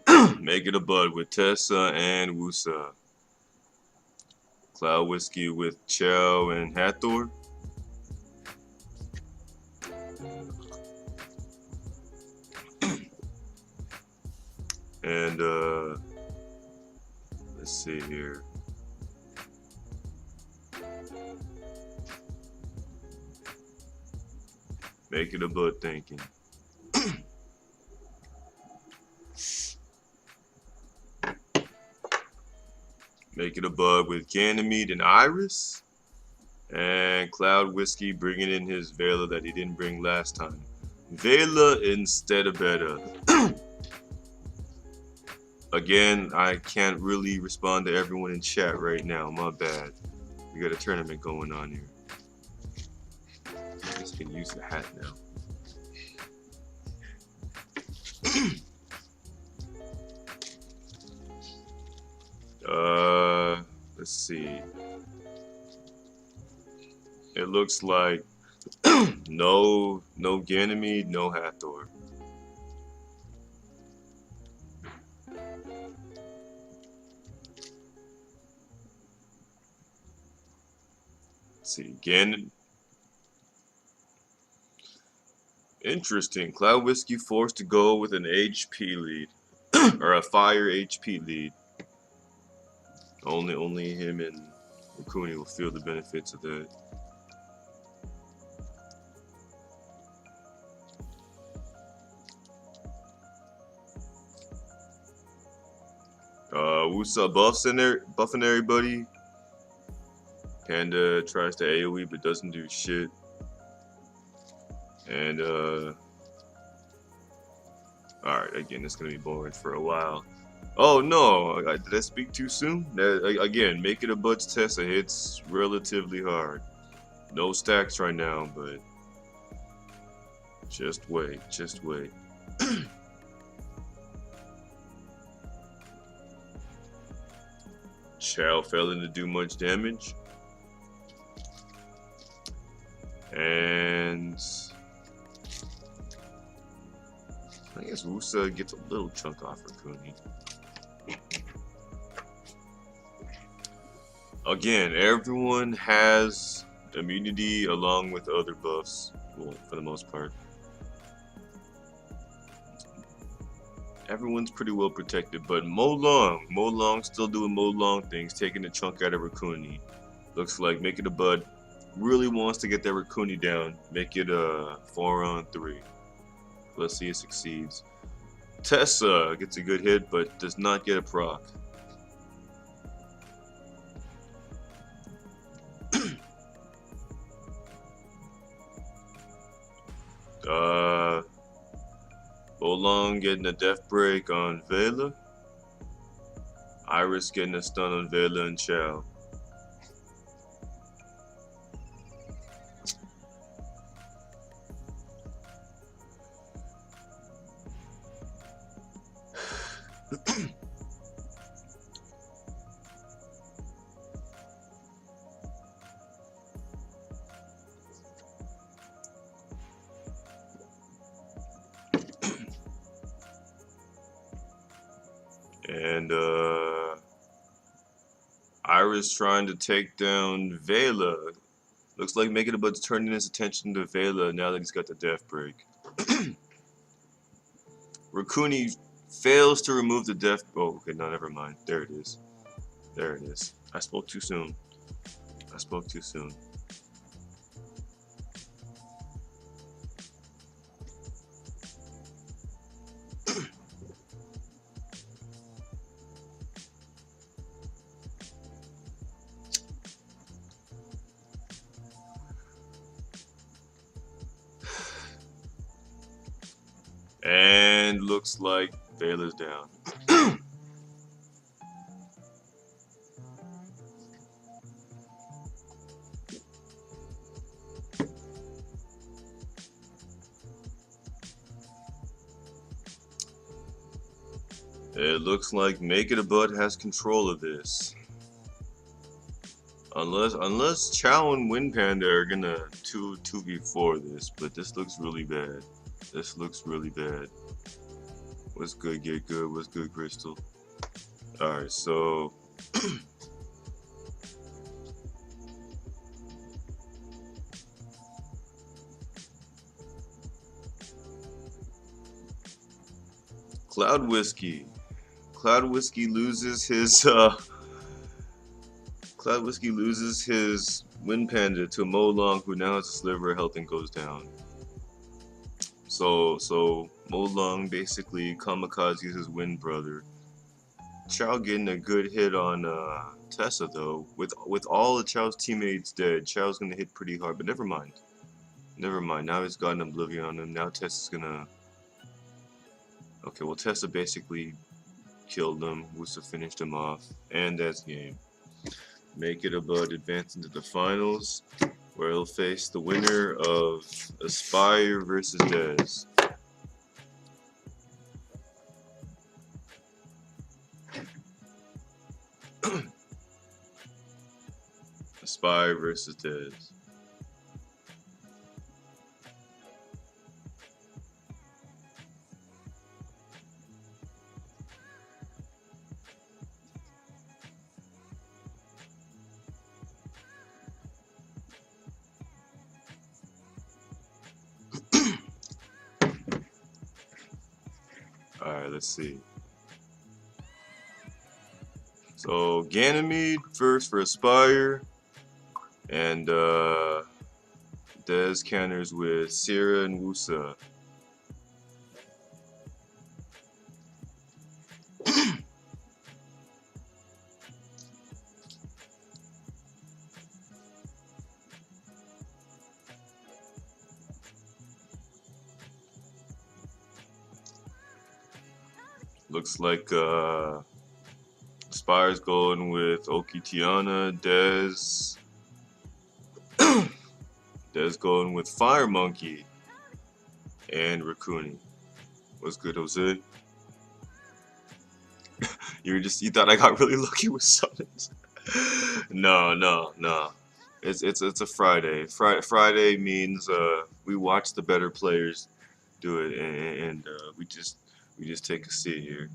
Makeitabud with Tessa and Wusa. Cloudwhiskey with Chow and Hathor. And let's see here. Makeitabud thinking. Makeitabud with Ganymede and Iris. And Cloudwhiskey bringing in his Vela that he didn't bring last time. Vela instead of Beta. Again, I can't really respond to everyone in chat right now. My bad. We got a tournament going on here. I just can use the hat now. Let's see. It looks like no Ganymede, no Hathor. Let's see, interesting. Cloudwhiskey forced to go with an HP lead. Or a fire HP lead. Only him and Rakuni will feel the benefits of that. Wusa buffing everybody. Panda tries to AoE but doesn't do shit. And alright, again, it's gonna be boring for a while. Oh no, did I speak too soon? Again, Makeitabud's Tessa hits relatively hard. No stacks right now, but just wait. Chow failing to do much damage. And I guess Wusa gets a little chunk off Rakuni. Again, everyone has immunity along with other buffs, well, for the most part. Everyone's pretty well protected, but Molong still doing Molong things, taking a chunk out of Rakuni. Looks like Makeitabud really wants to get that Rakuni down, make it a 4-on-3. Let's see if it succeeds. Tessa gets a good hit, but does not get a proc. Molong getting a death break on Vela. Iris getting a stun on Vela and Chow. And Iris trying to take down Vela. Looks like Makeitabud's turning his attention to Vela now that he's got the death break. Rakuni fails to remove the death. Oh, okay, no, never mind. There it is. There it is. I spoke too soon. I spoke too soon. And looks like Vela's down. It looks like Makeitabud has control of this. Unless Chow and Windpanda are gonna 2v4 this, but this looks really bad. This looks really bad. What's good, Get Good? What's good, Crystal? Alright, so Cloudwhiskey. Cloudwhiskey loses his Wind Panda to Molong, who now has a sliver of health and goes down. So Molong basically kamikazes his Wind brother. Chow getting a good hit on Tessa though. With all of Chow's teammates dead, Chow's gonna hit pretty hard, but never mind. Never mind. Now he's got an Oblivion on him. Now Tessa's gonna. Okay, well Tessa basically killed him. Wusa finished him off, and that's game. Makeitabud advance into the finals, where he'll face the winner of Aspire versus Dez. Aspire versus Dez. Alright, let's see. So Ganymede first for Aspire, and Dez counters with Sierra and Wusa. Looks like Aspire's going with Okitiana, Dez. Dez going with Fire Monkey and Rakuni. What's good, Jose? You thought I got really lucky with summons. No. It's a Friday. Friday means we watch the better players do it, and we just take a seat here.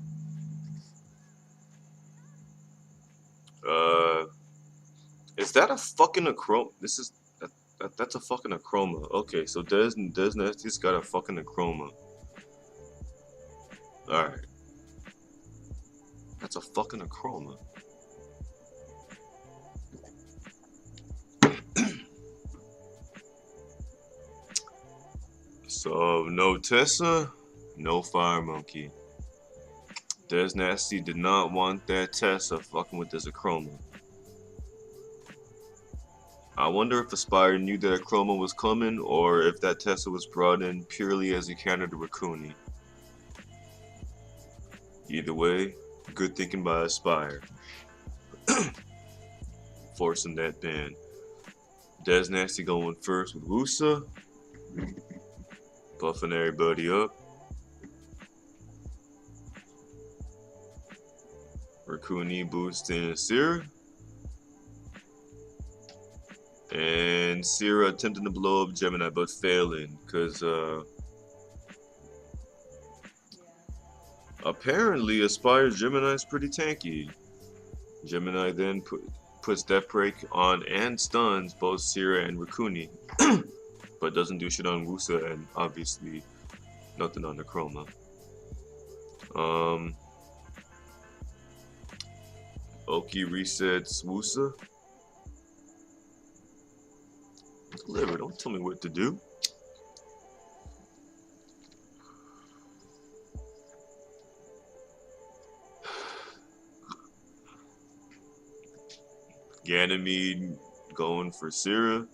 Is that a fucking Achroma? That's a fucking Achroma. Okay, so DesNasty's got a fucking Achroma. Alright. That's a fucking Achroma. So, no Tessa, no Fire Monkey. DesNasty did not want that Tessa fucking with this Achroma. I wonder if Aspire knew that Achroma was coming, or if that Tessa was brought in purely as a counter to Rakuni. Either way, good thinking by Aspire. Forcing that ban. DesNasty going first with Wusa. Buffing everybody up. Rakuni boosting Sierra. And Sierra attempting to blow up Gemini but failing because Apparently, Aspire's Gemini is pretty tanky. Gemini then puts Death Break on and stuns both Sierra and Rikuni, but doesn't do shit on Wusa and obviously nothing on the Chroma. Oki resets Wusa. Deliver, don't tell me what to do. Ganymede going for Sierra.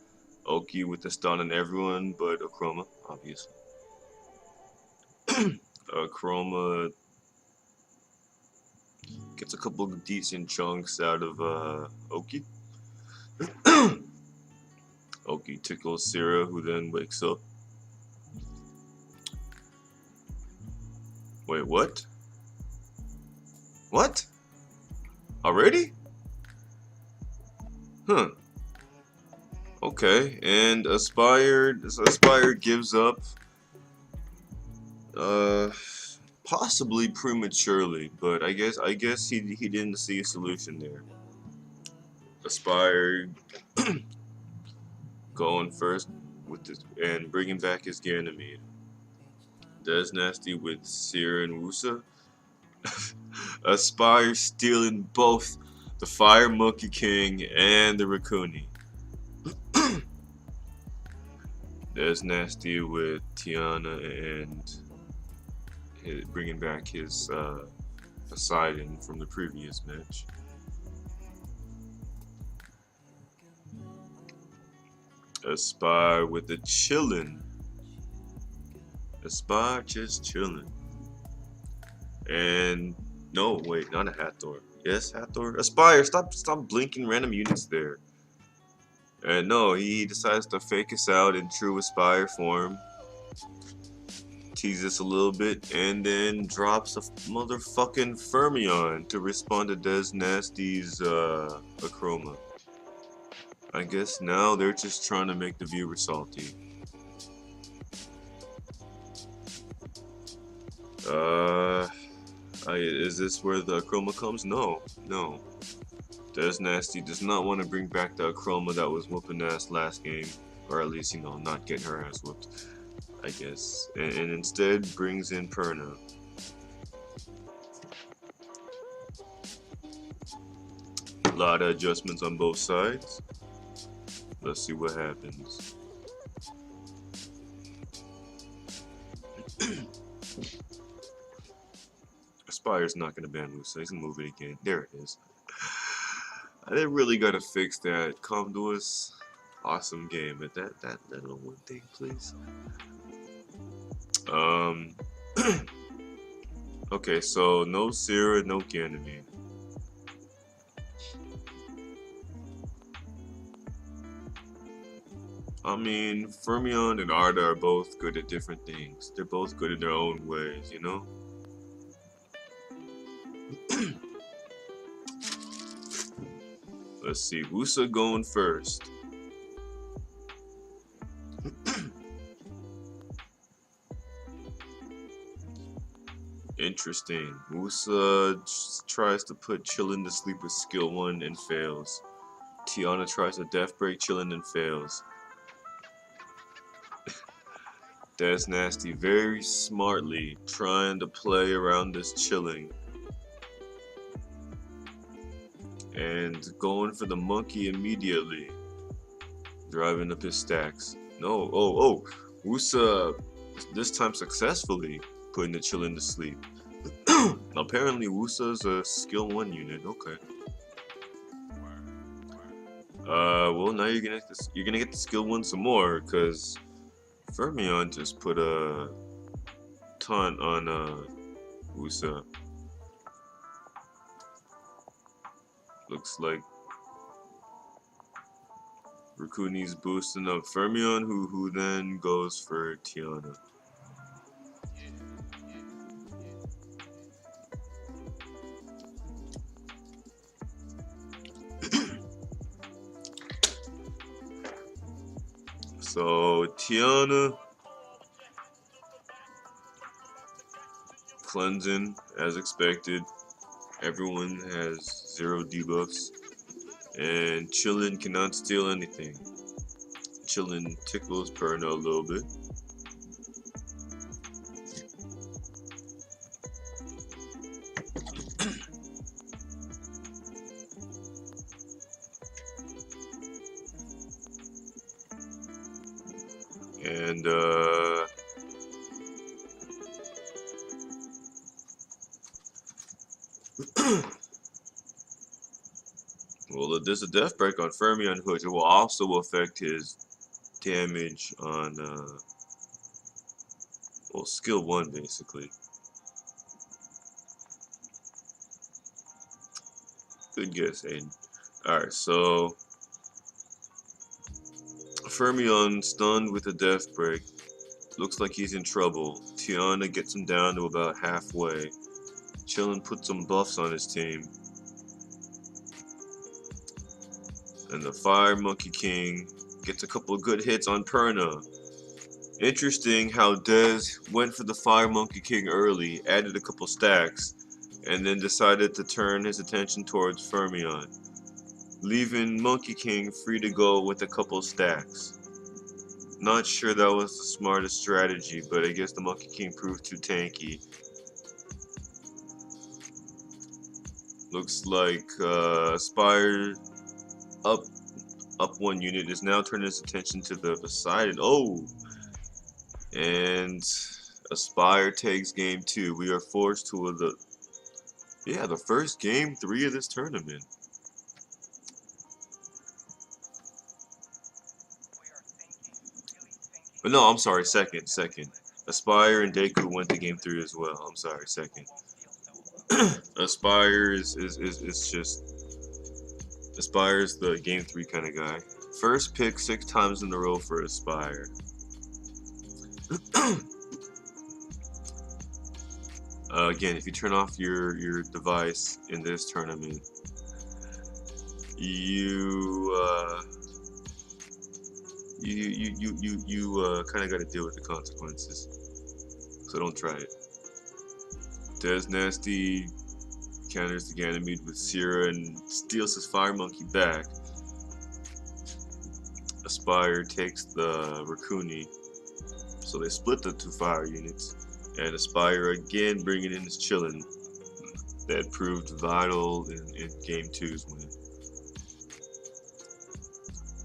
Oki with the stun on everyone but Chroma, obviously. Chroma gets a couple of decent chunks out of Oki. Oki tickles Sierra, who then wakes up. Wait, what? What? Already? Huh. Okay, and Aspire gives up. Possibly prematurely, but I guess he didn't see a solution there. Aspire going first with this and bringing back his Ganymede. DesNasty with Sierra and Wusa. Aspire stealing both the Fire Monkey King and the Rikuni. DesNasty with Tiana and bringing back his Poseidon from the previous match. Aspire with the chillin'. Aspire just chillin'. And no, wait, not a Hathor. Yes, Hathor. Aspire, stop blinking random units there. And no, he decides to fake us out in true Aspire form. Tease us a little bit, and then drops a motherfucking Fermion to respond to DesNasty's Achroma. I guess now they're just trying to make the viewer salty. Is this where the Achroma comes? No. DesNasty does not want to bring back the Achroma that was whooping ass last game, or at least, you know, not getting her ass whooped, I guess, and instead brings in Perna. A lot of adjustments on both sides. Let's see what happens. Aspire's not gonna ban Musa. He's gonna move it again. There it is. They really gotta fix that. Comduus, awesome game, but that little one thing, please. Okay, so no Sierra, no Ganymede. I mean, Fermion and Arda are both good at different things. They're both good in their own ways, you know? Let's see, Wusa going first. Interesting. Wusa tries to put Chillin to sleep with skill 1 and fails. Tiana tries to death break Chillin and fails. DesNasty very smartly trying to play around this Chilling. And going for the monkey immediately. Driving up his stacks. No, oh, Wusa this time successfully putting the Chillin to sleep. Apparently Wusa's a skill 1 unit, okay. Well now you're gonna get the skill 1 some more, cause Fermion just put a taunt on Wusa. Looks like Rikuni's boosting up Fermion, who then goes for Tiana. So Tiana, Cleansing, as expected. Everyone has 0 debuffs. And Chillin cannot steal anything. Chillin tickles Perna a little bit. And well, there's a death break on Fermion, which will also affect his damage on well, skill 1 basically. Good guess, Aiden. Alright, so Fermion stunned with a death break. Looks like he's in trouble. Tiana gets him down to about halfway. Chillin puts some buffs on his team. And the Fire Monkey King gets a couple of good hits on Perna. Interesting how Dez went for the Fire Monkey King early, added a couple stacks, and then decided to turn his attention towards Fermion, leaving Monkey King free to go with a couple stacks. Not sure that was the smartest strategy, but I guess the Monkey King proved too tanky. Looks like Spire up 1 unit is now turning his attention to the Poseidon. Oh! And Aspire takes game 2. We are forced to the first game 3 of this tournament. But no, I'm sorry, second. Aspire and Deku went to game 3 as well. I'm sorry, second. Aspire is just Aspire's the game 3 kind of guy. First pick 6 times in a row for Aspire. Again, if you turn off your device in this tournament, you kind of got to deal with the consequences. So don't try it. DesNasty counters the Ganymede with Sierra and steals his Fire Monkey back. Aspire takes the Rakuni, so they split the 2 fire units. And Aspire again bringing in his Chillin. That proved vital in game 2's win.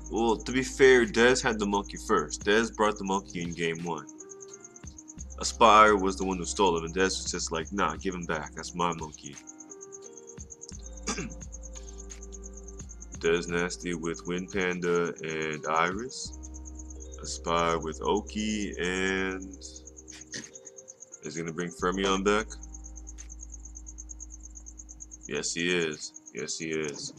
Well, to be fair, Dez had the monkey first. Dez brought the monkey in game 1. Aspire was the one who stole him, and Dez was just like, nah, give him back. That's my monkey. DesNasty with Wind Panda and Iris. Aspire with Oki, and is he gonna bring Fermion back? Yes, he is. Yes, he is.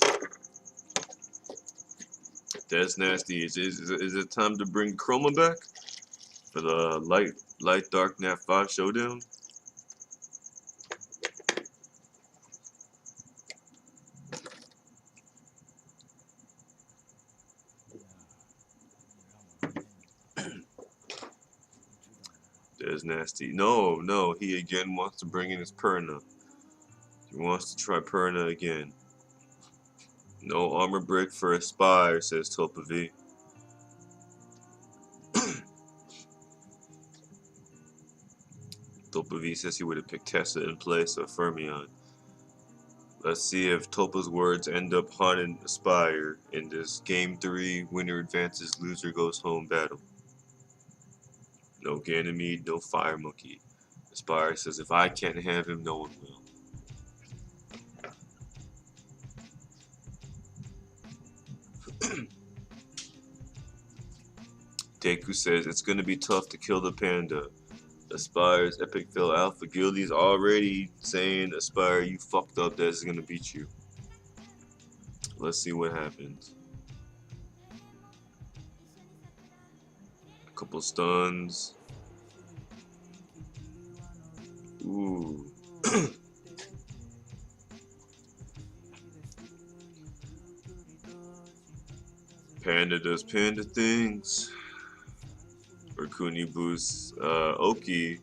DesNasty, is it time to bring Chroma back for the light dark nat 5 showdown? DesNasty. No, he again wants to bring in his Perna. He wants to try Perna again. No armor break for Aspire, says Topa V. Topa V says he would have picked Tessa in place of Fermion. Let's see if Topa's words end up haunting Aspire in this game 3 winner advances, loser goes home battle. No Ganymede, no Fire Monkey. Aspire says if I can't have him, no one will. Deku says it's gonna be tough to kill the panda. Aspire's Epic Fail Alpha Guildy's already saying, Aspire, you fucked up, Dez is gonna beat you. Let's see what happens. A couple stuns. Ooh. Panda does panda things. Rakuni boosts Oki,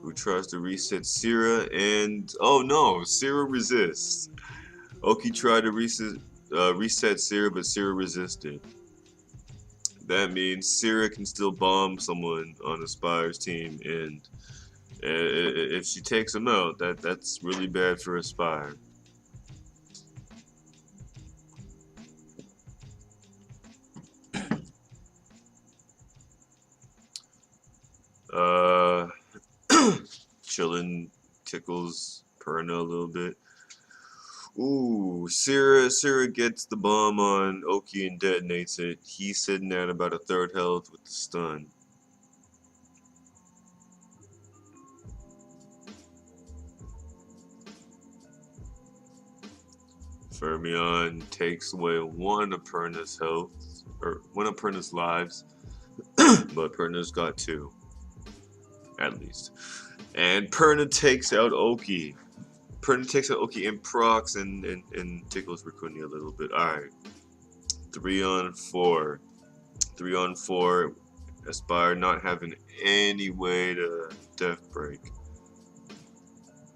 who tries to reset Sierra, and oh no, Sierra resists. Oki tried to reset Sierra, but Sierra resisted. That means Sierra can still bomb someone on Aspire's team, and if she takes him out, that's really bad for Aspire. Chillin tickles Perna a little bit. Ooh, Sierra gets the bomb on Oki and detonates it. He's sitting at about a third health with the stun. Fermion takes away one of Perna's health, or one of Perna's lives, but Perna's got two, at least. And Perna takes out Oki. Perna takes out Oki and procs and tickles Rikuni a little bit. Alright. 3 on 4. 3 on 4. Aspire not having any way to death break.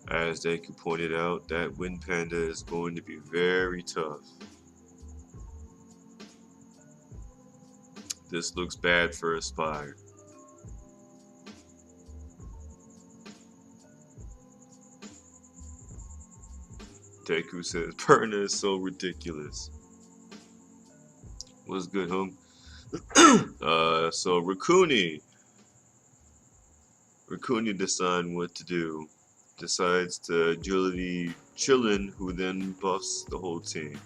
As Deku pointed out, that Wind Panda is going to be very tough. This looks bad for Aspire. Deku says, Perna is so ridiculous. What's good, home? So Rikuni decides what to do. Decides to agility Chillin, who then buffs the whole team.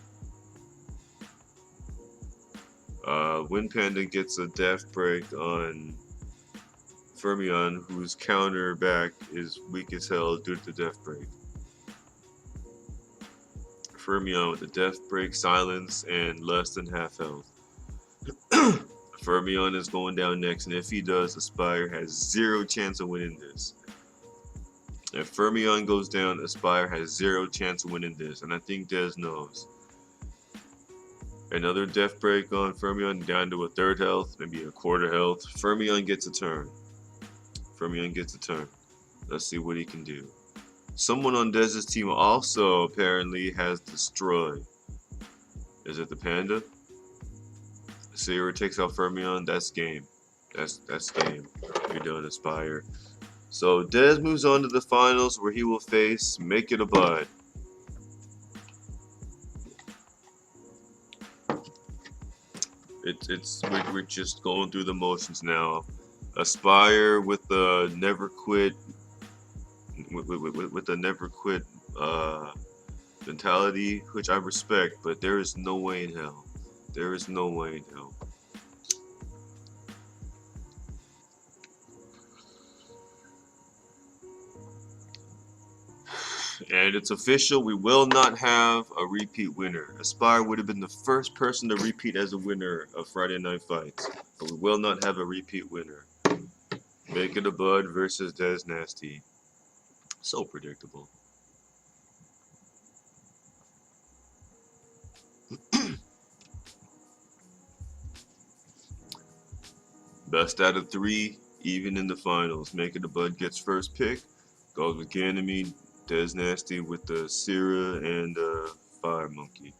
Wind Panda gets a death break on Fermion, whose counter back is weak as hell due to the death break. Fermion with the death break, silence, and less than half health. Fermion is going down next, and if he does, Aspire has 0 chance of winning this. If Fermion goes down, Aspire has 0 chance of winning this, and I think Des knows. Another death break on Fermion, down to a third health, maybe a quarter health. Fermion gets a turn. Fermion gets a turn. Let's see what he can do. Someone on Des's team also apparently has destroyed. Is it the Panda? Sierra takes out Fermion. That's game. That's game. You're done, Aspire. So Des moves on to the finals where he will face Makeitabud. We're just going through the motions now. Aspire with the never quit with the never quit mentality, which I respect, but there is no way in hell. There is no way in hell. And it's official, we will not have a repeat winner. Aspire would have been the first person to repeat as a winner of Friday Night Fights, but we will not have a repeat winner. Makeitabud versus DesNasty. So predictable. Best out of 3, even in the finals. Makeitabud gets first pick. Goes with Ganymede. DesNasty with the Sierra and Fire Monkey.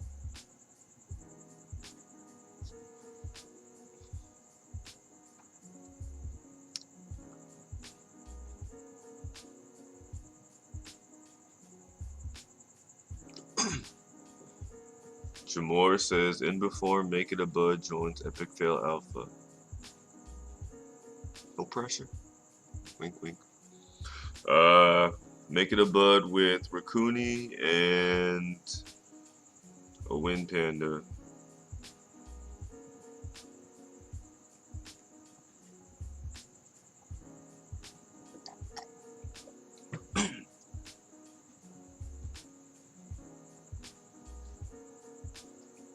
Jamor says, in before Makeitabud joins Epic Fail Alpha. No pressure. Wink, wink. Makeitabud with Rikuni and a Wind Panda.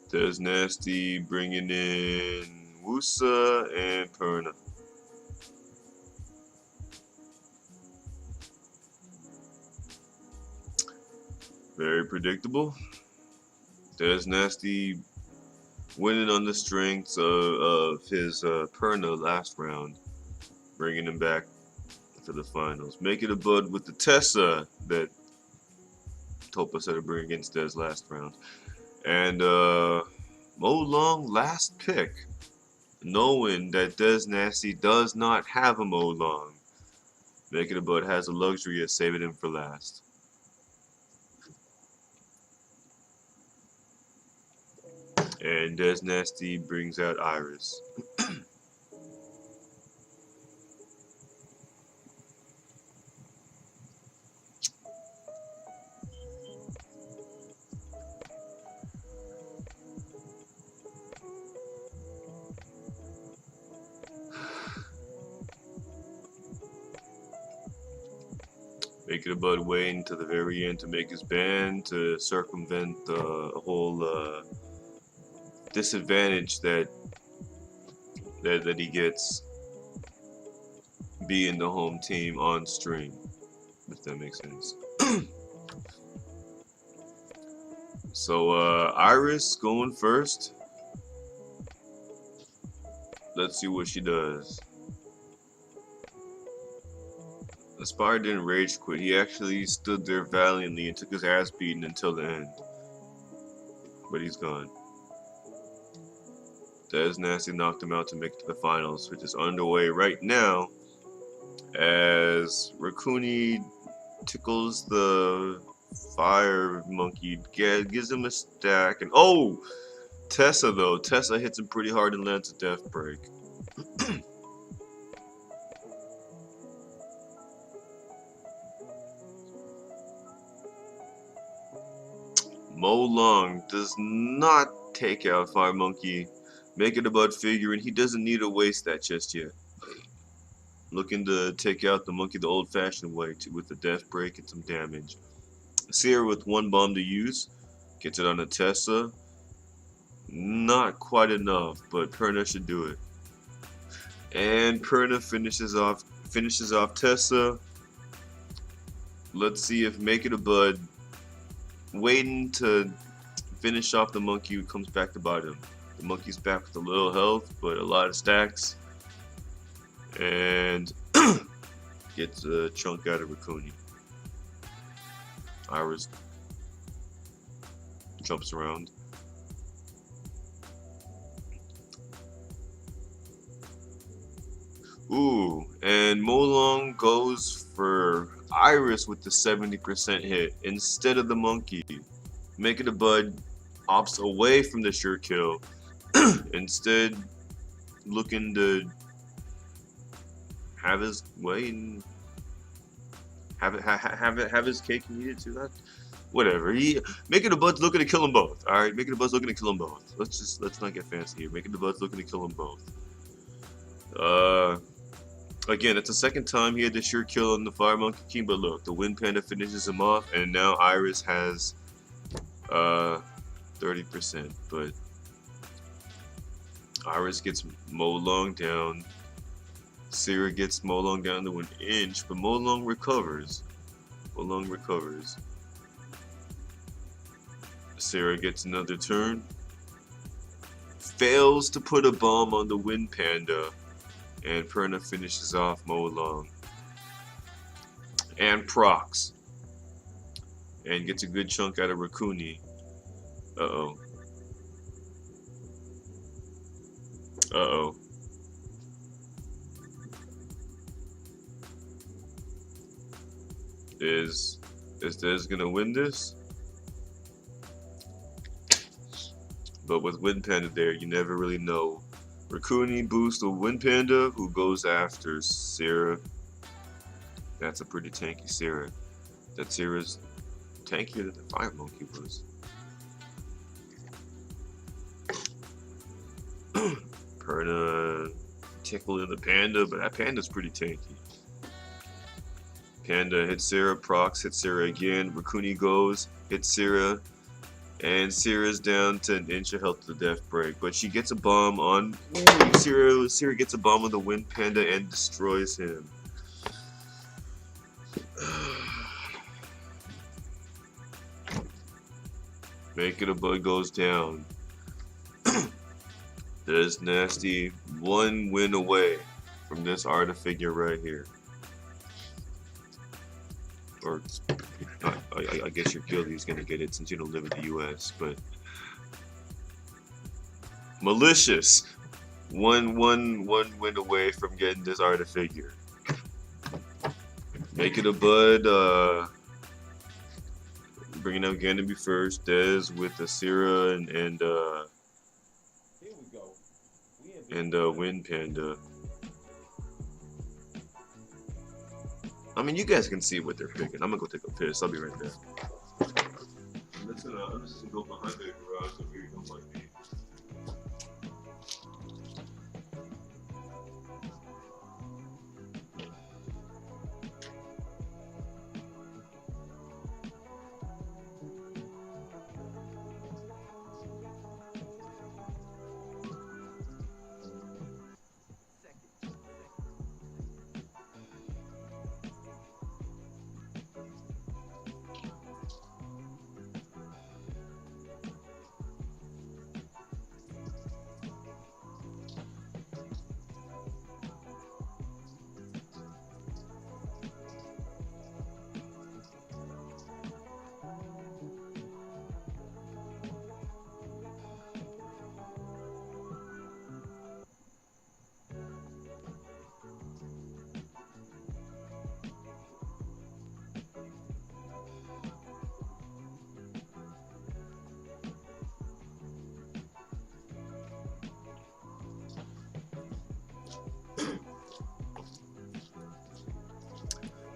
DesNasty bringing in Wusa and Perna. Very predictable. DesNasty winning on the strengths of his Perna last round, bringing him back to the finals. Makeitabud with the Tessa that Topa said to bring against Des last round. And Mo Long last pick, knowing that DesNasty does not have a Mo Long. Makeitabud has the luxury of saving him for last. And DesNasty brings out Iris. Makeitabud waiting to the very end to make his ban to circumvent the whole disadvantage that he gets being the home team on stream, if that makes sense. So Iris going first. Let's see what she does. Aspire didn't rage quit. He actually stood there valiantly and took his ass beaten until the end. But he's gone. DesNasty knocked him out to make it to the finals, which is underway right now as Rakuni tickles the fire monkey, gives him a stack, and oh! Tessa though. Tessa hits him pretty hard and lands a death break. Mo Long does not take out Fire Monkey. Makeitabud figuring he doesn't need to waste that just yet. Looking to take out the monkey the old-fashioned way with the death break and some damage. Sierra with one bomb to use. Gets it on a Tessa. Not quite enough, but Perna should do it. And Perna finishes off Tessa. Let's see if Makeitabud, waiting to finish off the monkey who comes back to bite him. The monkey's back with a little health, but a lot of stacks. And gets a chunk out of Rakuni. Iris jumps around. Ooh, and Mo Long goes for Iris with the 70% hit instead of the monkey. Makeitabud opts away from the sure kill, instead looking to have his way and have his cake and eat it too. That whatever. Makeitabud's looking to kill them both. All right, Makeitabud's looking to kill them both. Let's not get fancy here. Makeitabud's looking to kill them both. Again, it's the second time he had the sure kill on the Fire Monkey King, but look, the Wind Panda finishes him off, and now Iris has 30%, but Iris gets Mo Long down. Sierra gets Mo Long down to 1 inch, but Mo Long recovers. Mo Long recovers. Sierra gets another turn. Fails to put a bomb on the Wind Panda. And Perna finishes off Mo Long. And procs. And gets a good chunk out of Rakuni. Uh-oh. Uh-oh. Is Des gonna win this? But with Wind Panda there, you never really know. Rakuni boosts the Wind Panda, who goes after Sierra. That's a pretty tanky Sierra. That Sierra's tankier than the Fire Monkey was. Perna tickling the Panda, but that Panda's pretty tanky. Panda hits Sierra, procs, hits Sierra again. Rakuni goes, hits Sierra. And Sierra's down to 1 inch of health to the death break, but she gets a bomb on. Ooh, Sierra gets a bomb on the Wind Panda and destroys him. Makeitabud goes down. DesNasty 1 win away from this Arta figure right here. or I guess your guild is gonna get it since you don't live in the U.S. But malicious, one win away from getting this Arta figure. Makeitabud, bringing out Ganymede first. Dez with Asira and Here we go. Wind Panda. I mean, you guys can see what they're picking. I'm gonna go take a piss. I'll be right there. I'm just gonna go behind the garage so you don't like me.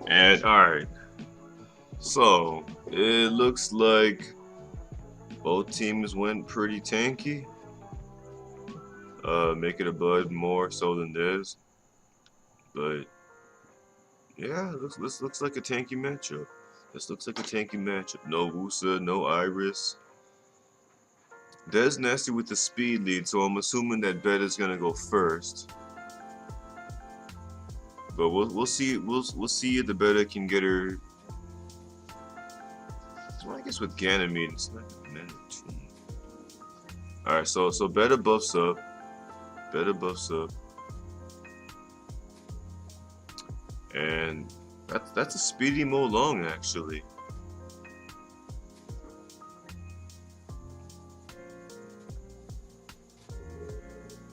And alright, so it looks like both teams went pretty tanky. Makeitabud more so than this, but yeah, this looks like a tanky matchup. This looks like a tanky matchup. No Wusa, no Iris. DesNasty with the speed lead, so I'm assuming that Betta's gonna go first. But we'll see if the Betta can get her. Well, I guess with Ganymede, it's not mandatory. All right, so Betta buffs up. And that's a speedy Mo Long actually.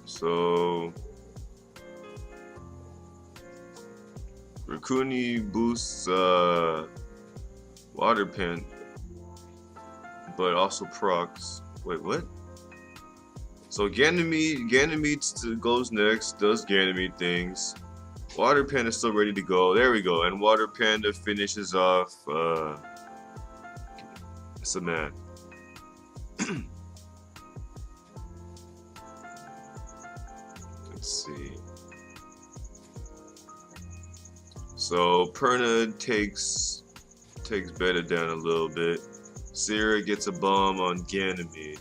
So Rakuni boosts Water Pen, but also procs. Wait, what? So Ganymede goes next, does Ganymede things. Water Panda is still ready to go. There we go. And Water Panda finishes off Saman. Let's see. So Perna takes Betta down a little bit. Sierra gets a bomb on Ganymede.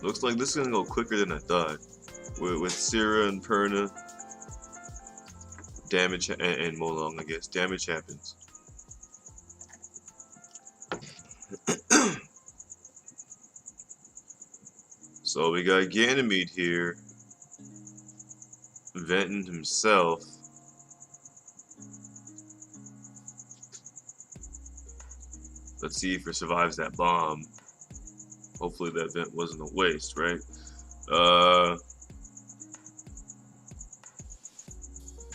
Looks like this is gonna go quicker than I thought. With Sierra and Perna, damage and Molong, I guess damage happens. So we got Ganymede here, venting himself. Let's see if he survives that bomb. Hopefully that vent wasn't a waste, right?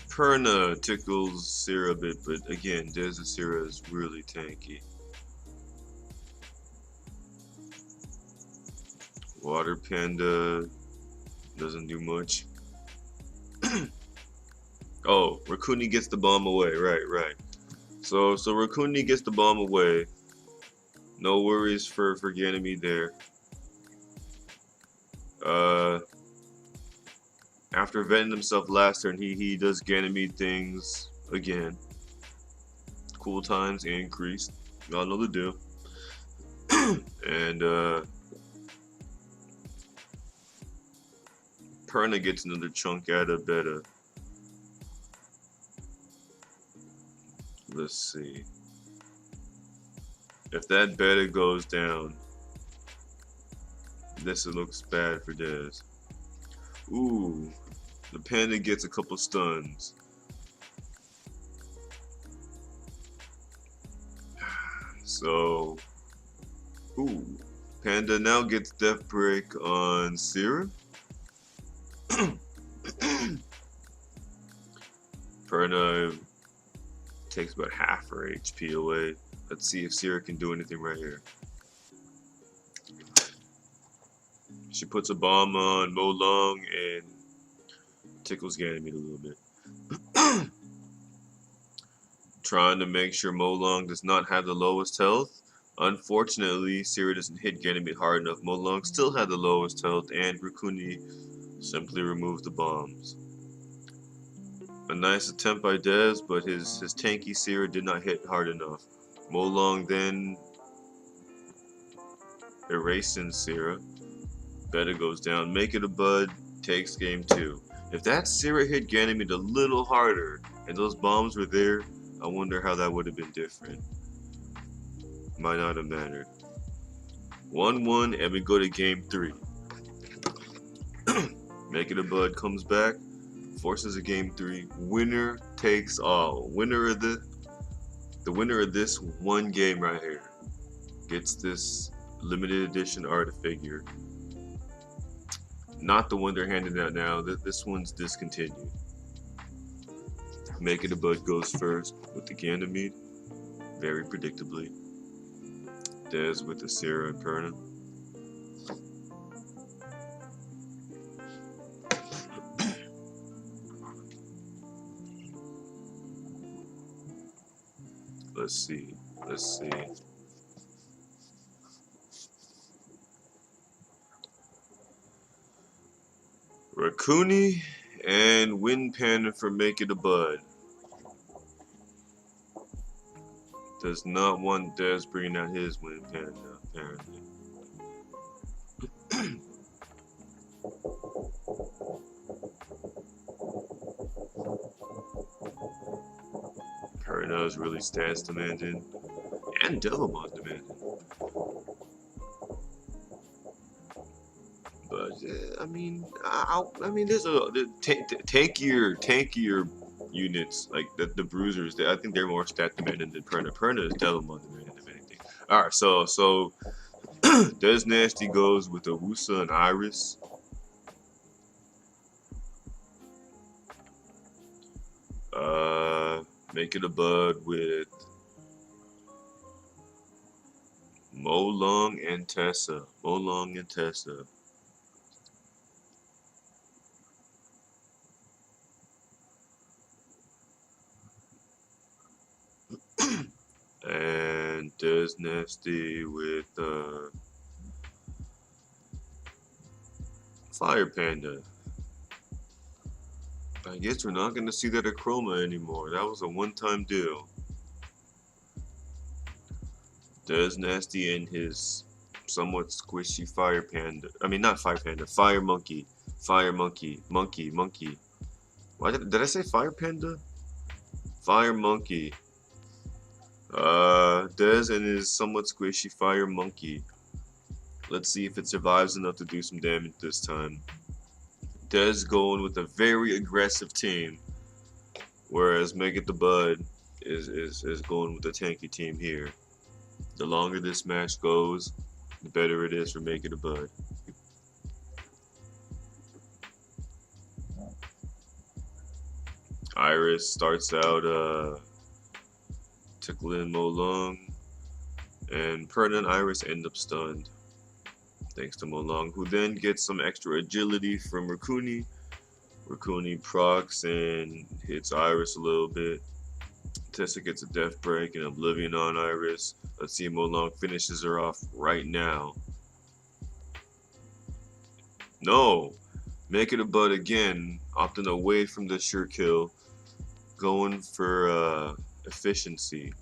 Perna tickles Sierra a bit, but again, Dez Sierra is really tanky. Water Panda doesn't do much. Oh, Rakuni gets the bomb away, right. So Rakuni gets the bomb away. No worries for Ganymede there. After venting himself last turn, he does Ganymede things again. Cool times increased. Y'all know the deal. And Perna gets another chunk out of Betta. Let's see. If that Betta goes down, this looks bad for Dez. Ooh, the Panda gets a couple stuns. So, ooh, Panda now gets Death Break on Sierra. Perna takes about half her HP away. Let's see if Sierra can do anything right here. She puts a bomb on Molong and tickles Ganymede a little bit. Trying to make sure Molong does not have the lowest health. Unfortunately, Sierra doesn't hit Ganymede hard enough. Molong still had the lowest health, and Rukuni simply removes the bombs. A nice attempt by Dez, but his tanky Sierra did not hit hard enough. Molong then erasing Sierra. Beta goes down. Makeitabud takes game 2. If that Sierra hit Ganymede a little harder and those bombs were there, I wonder how that would have been different. Might not have mattered. 1-1, and we go to game 3. Makeitabud comes back, forces a game 3. Winner takes all. The winner of this one game right here gets this limited edition art figure. Not the one they're handing out now. This one's discontinued. Makeitabud goes first with the Ganymede, very predictably. Dez with the Sierra and Perna. Let's see. Rukuni and Wind Panda for Makeitabud. Does not want Dez bringing out his Wind Panda, apparently. Perna is really stats demanding, and Devilmon demanding. But I mean, there's tankier units like the Bruisers. I think they're more stat demanding than Perna. Perna is Devilmon demanding, if anything. All right, so DesNasty goes with the Wusa and Iris. Makeitabud with Molong and Tessa. And DesNasty with Fire Panda. I guess we're not going to see that at Chroma anymore. That was a one-time deal. DesNasty and his somewhat squishy Fire Panda. I mean, not Fire Panda. Fire Monkey. Monkey. Why did I say Fire Panda? Fire Monkey. Dez and his somewhat squishy Fire Monkey. Let's see if it survives enough to do some damage this time. Dez going with a very aggressive team, whereas Makeitabud is going with a tanky team here. The longer this match goes, the better it is for Makeitabud. Iris starts out tickling Molong, and Perna and Iris end up stunned, thanks to Molong, who then gets some extra agility from Rukuni. Rukuni procs and hits Iris a little bit. Tessa gets a death break and Oblivion on Iris. Let's see if Molong finishes her off right now. No! Makeitabud again, opting away from the sure kill, going for efficiency.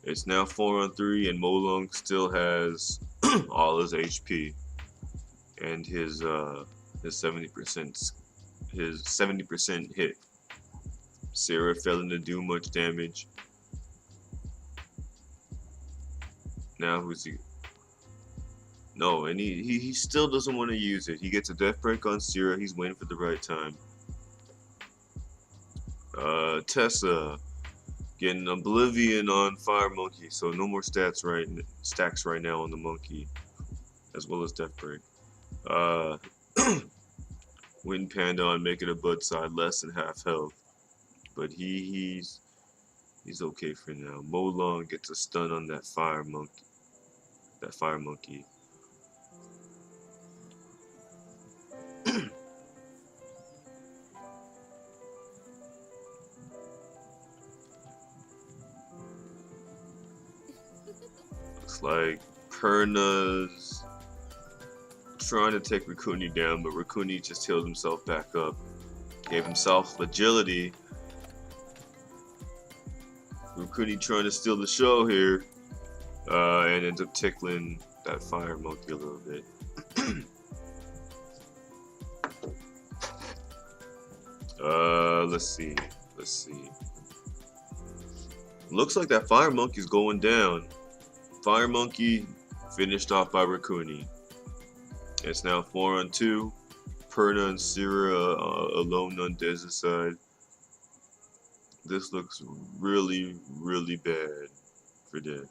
It's now 4-on-3, and Molong still has all his HP and his 70% hit. Sierra failing to do much damage. Now who's he? No, and he still doesn't want to use it. He gets a death break on Sierra. He's waiting for the right time. Tessa Getting Oblivion on Fire Monkey, so no more stacks right now on the monkey, as well as Death Break. Wind Panda on Makeitabud side, less than half health, but he's okay for now. Molong gets a stun on that fire monkey. Looks like Perna's trying to take Raccoon down, but Raccoon just healed himself back up. Gave himself agility. Raccoon trying to steal the show here. And ends up tickling that fire monkey a little bit. Let's see. Looks like that fire monkey's going down. Fire monkey finished off by Raccoon. It's now 4-on-2. Perna and Sierra alone on Dez's side. This looks really, really bad for Dez.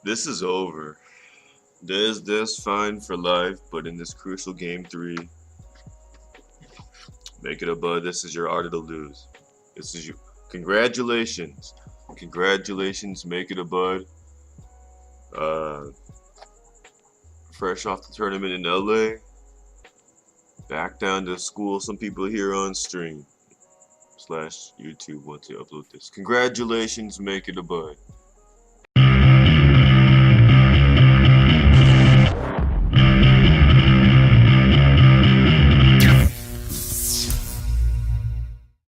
This is over. Dez fine for life, but in this crucial game 3, Makeitabud, this is your art to lose. This is your congratulations, Makeitabud. Fresh off the tournament in LA, back down to school. Some people here on stream /YouTube want to upload this. Congratulations, Makeitabud.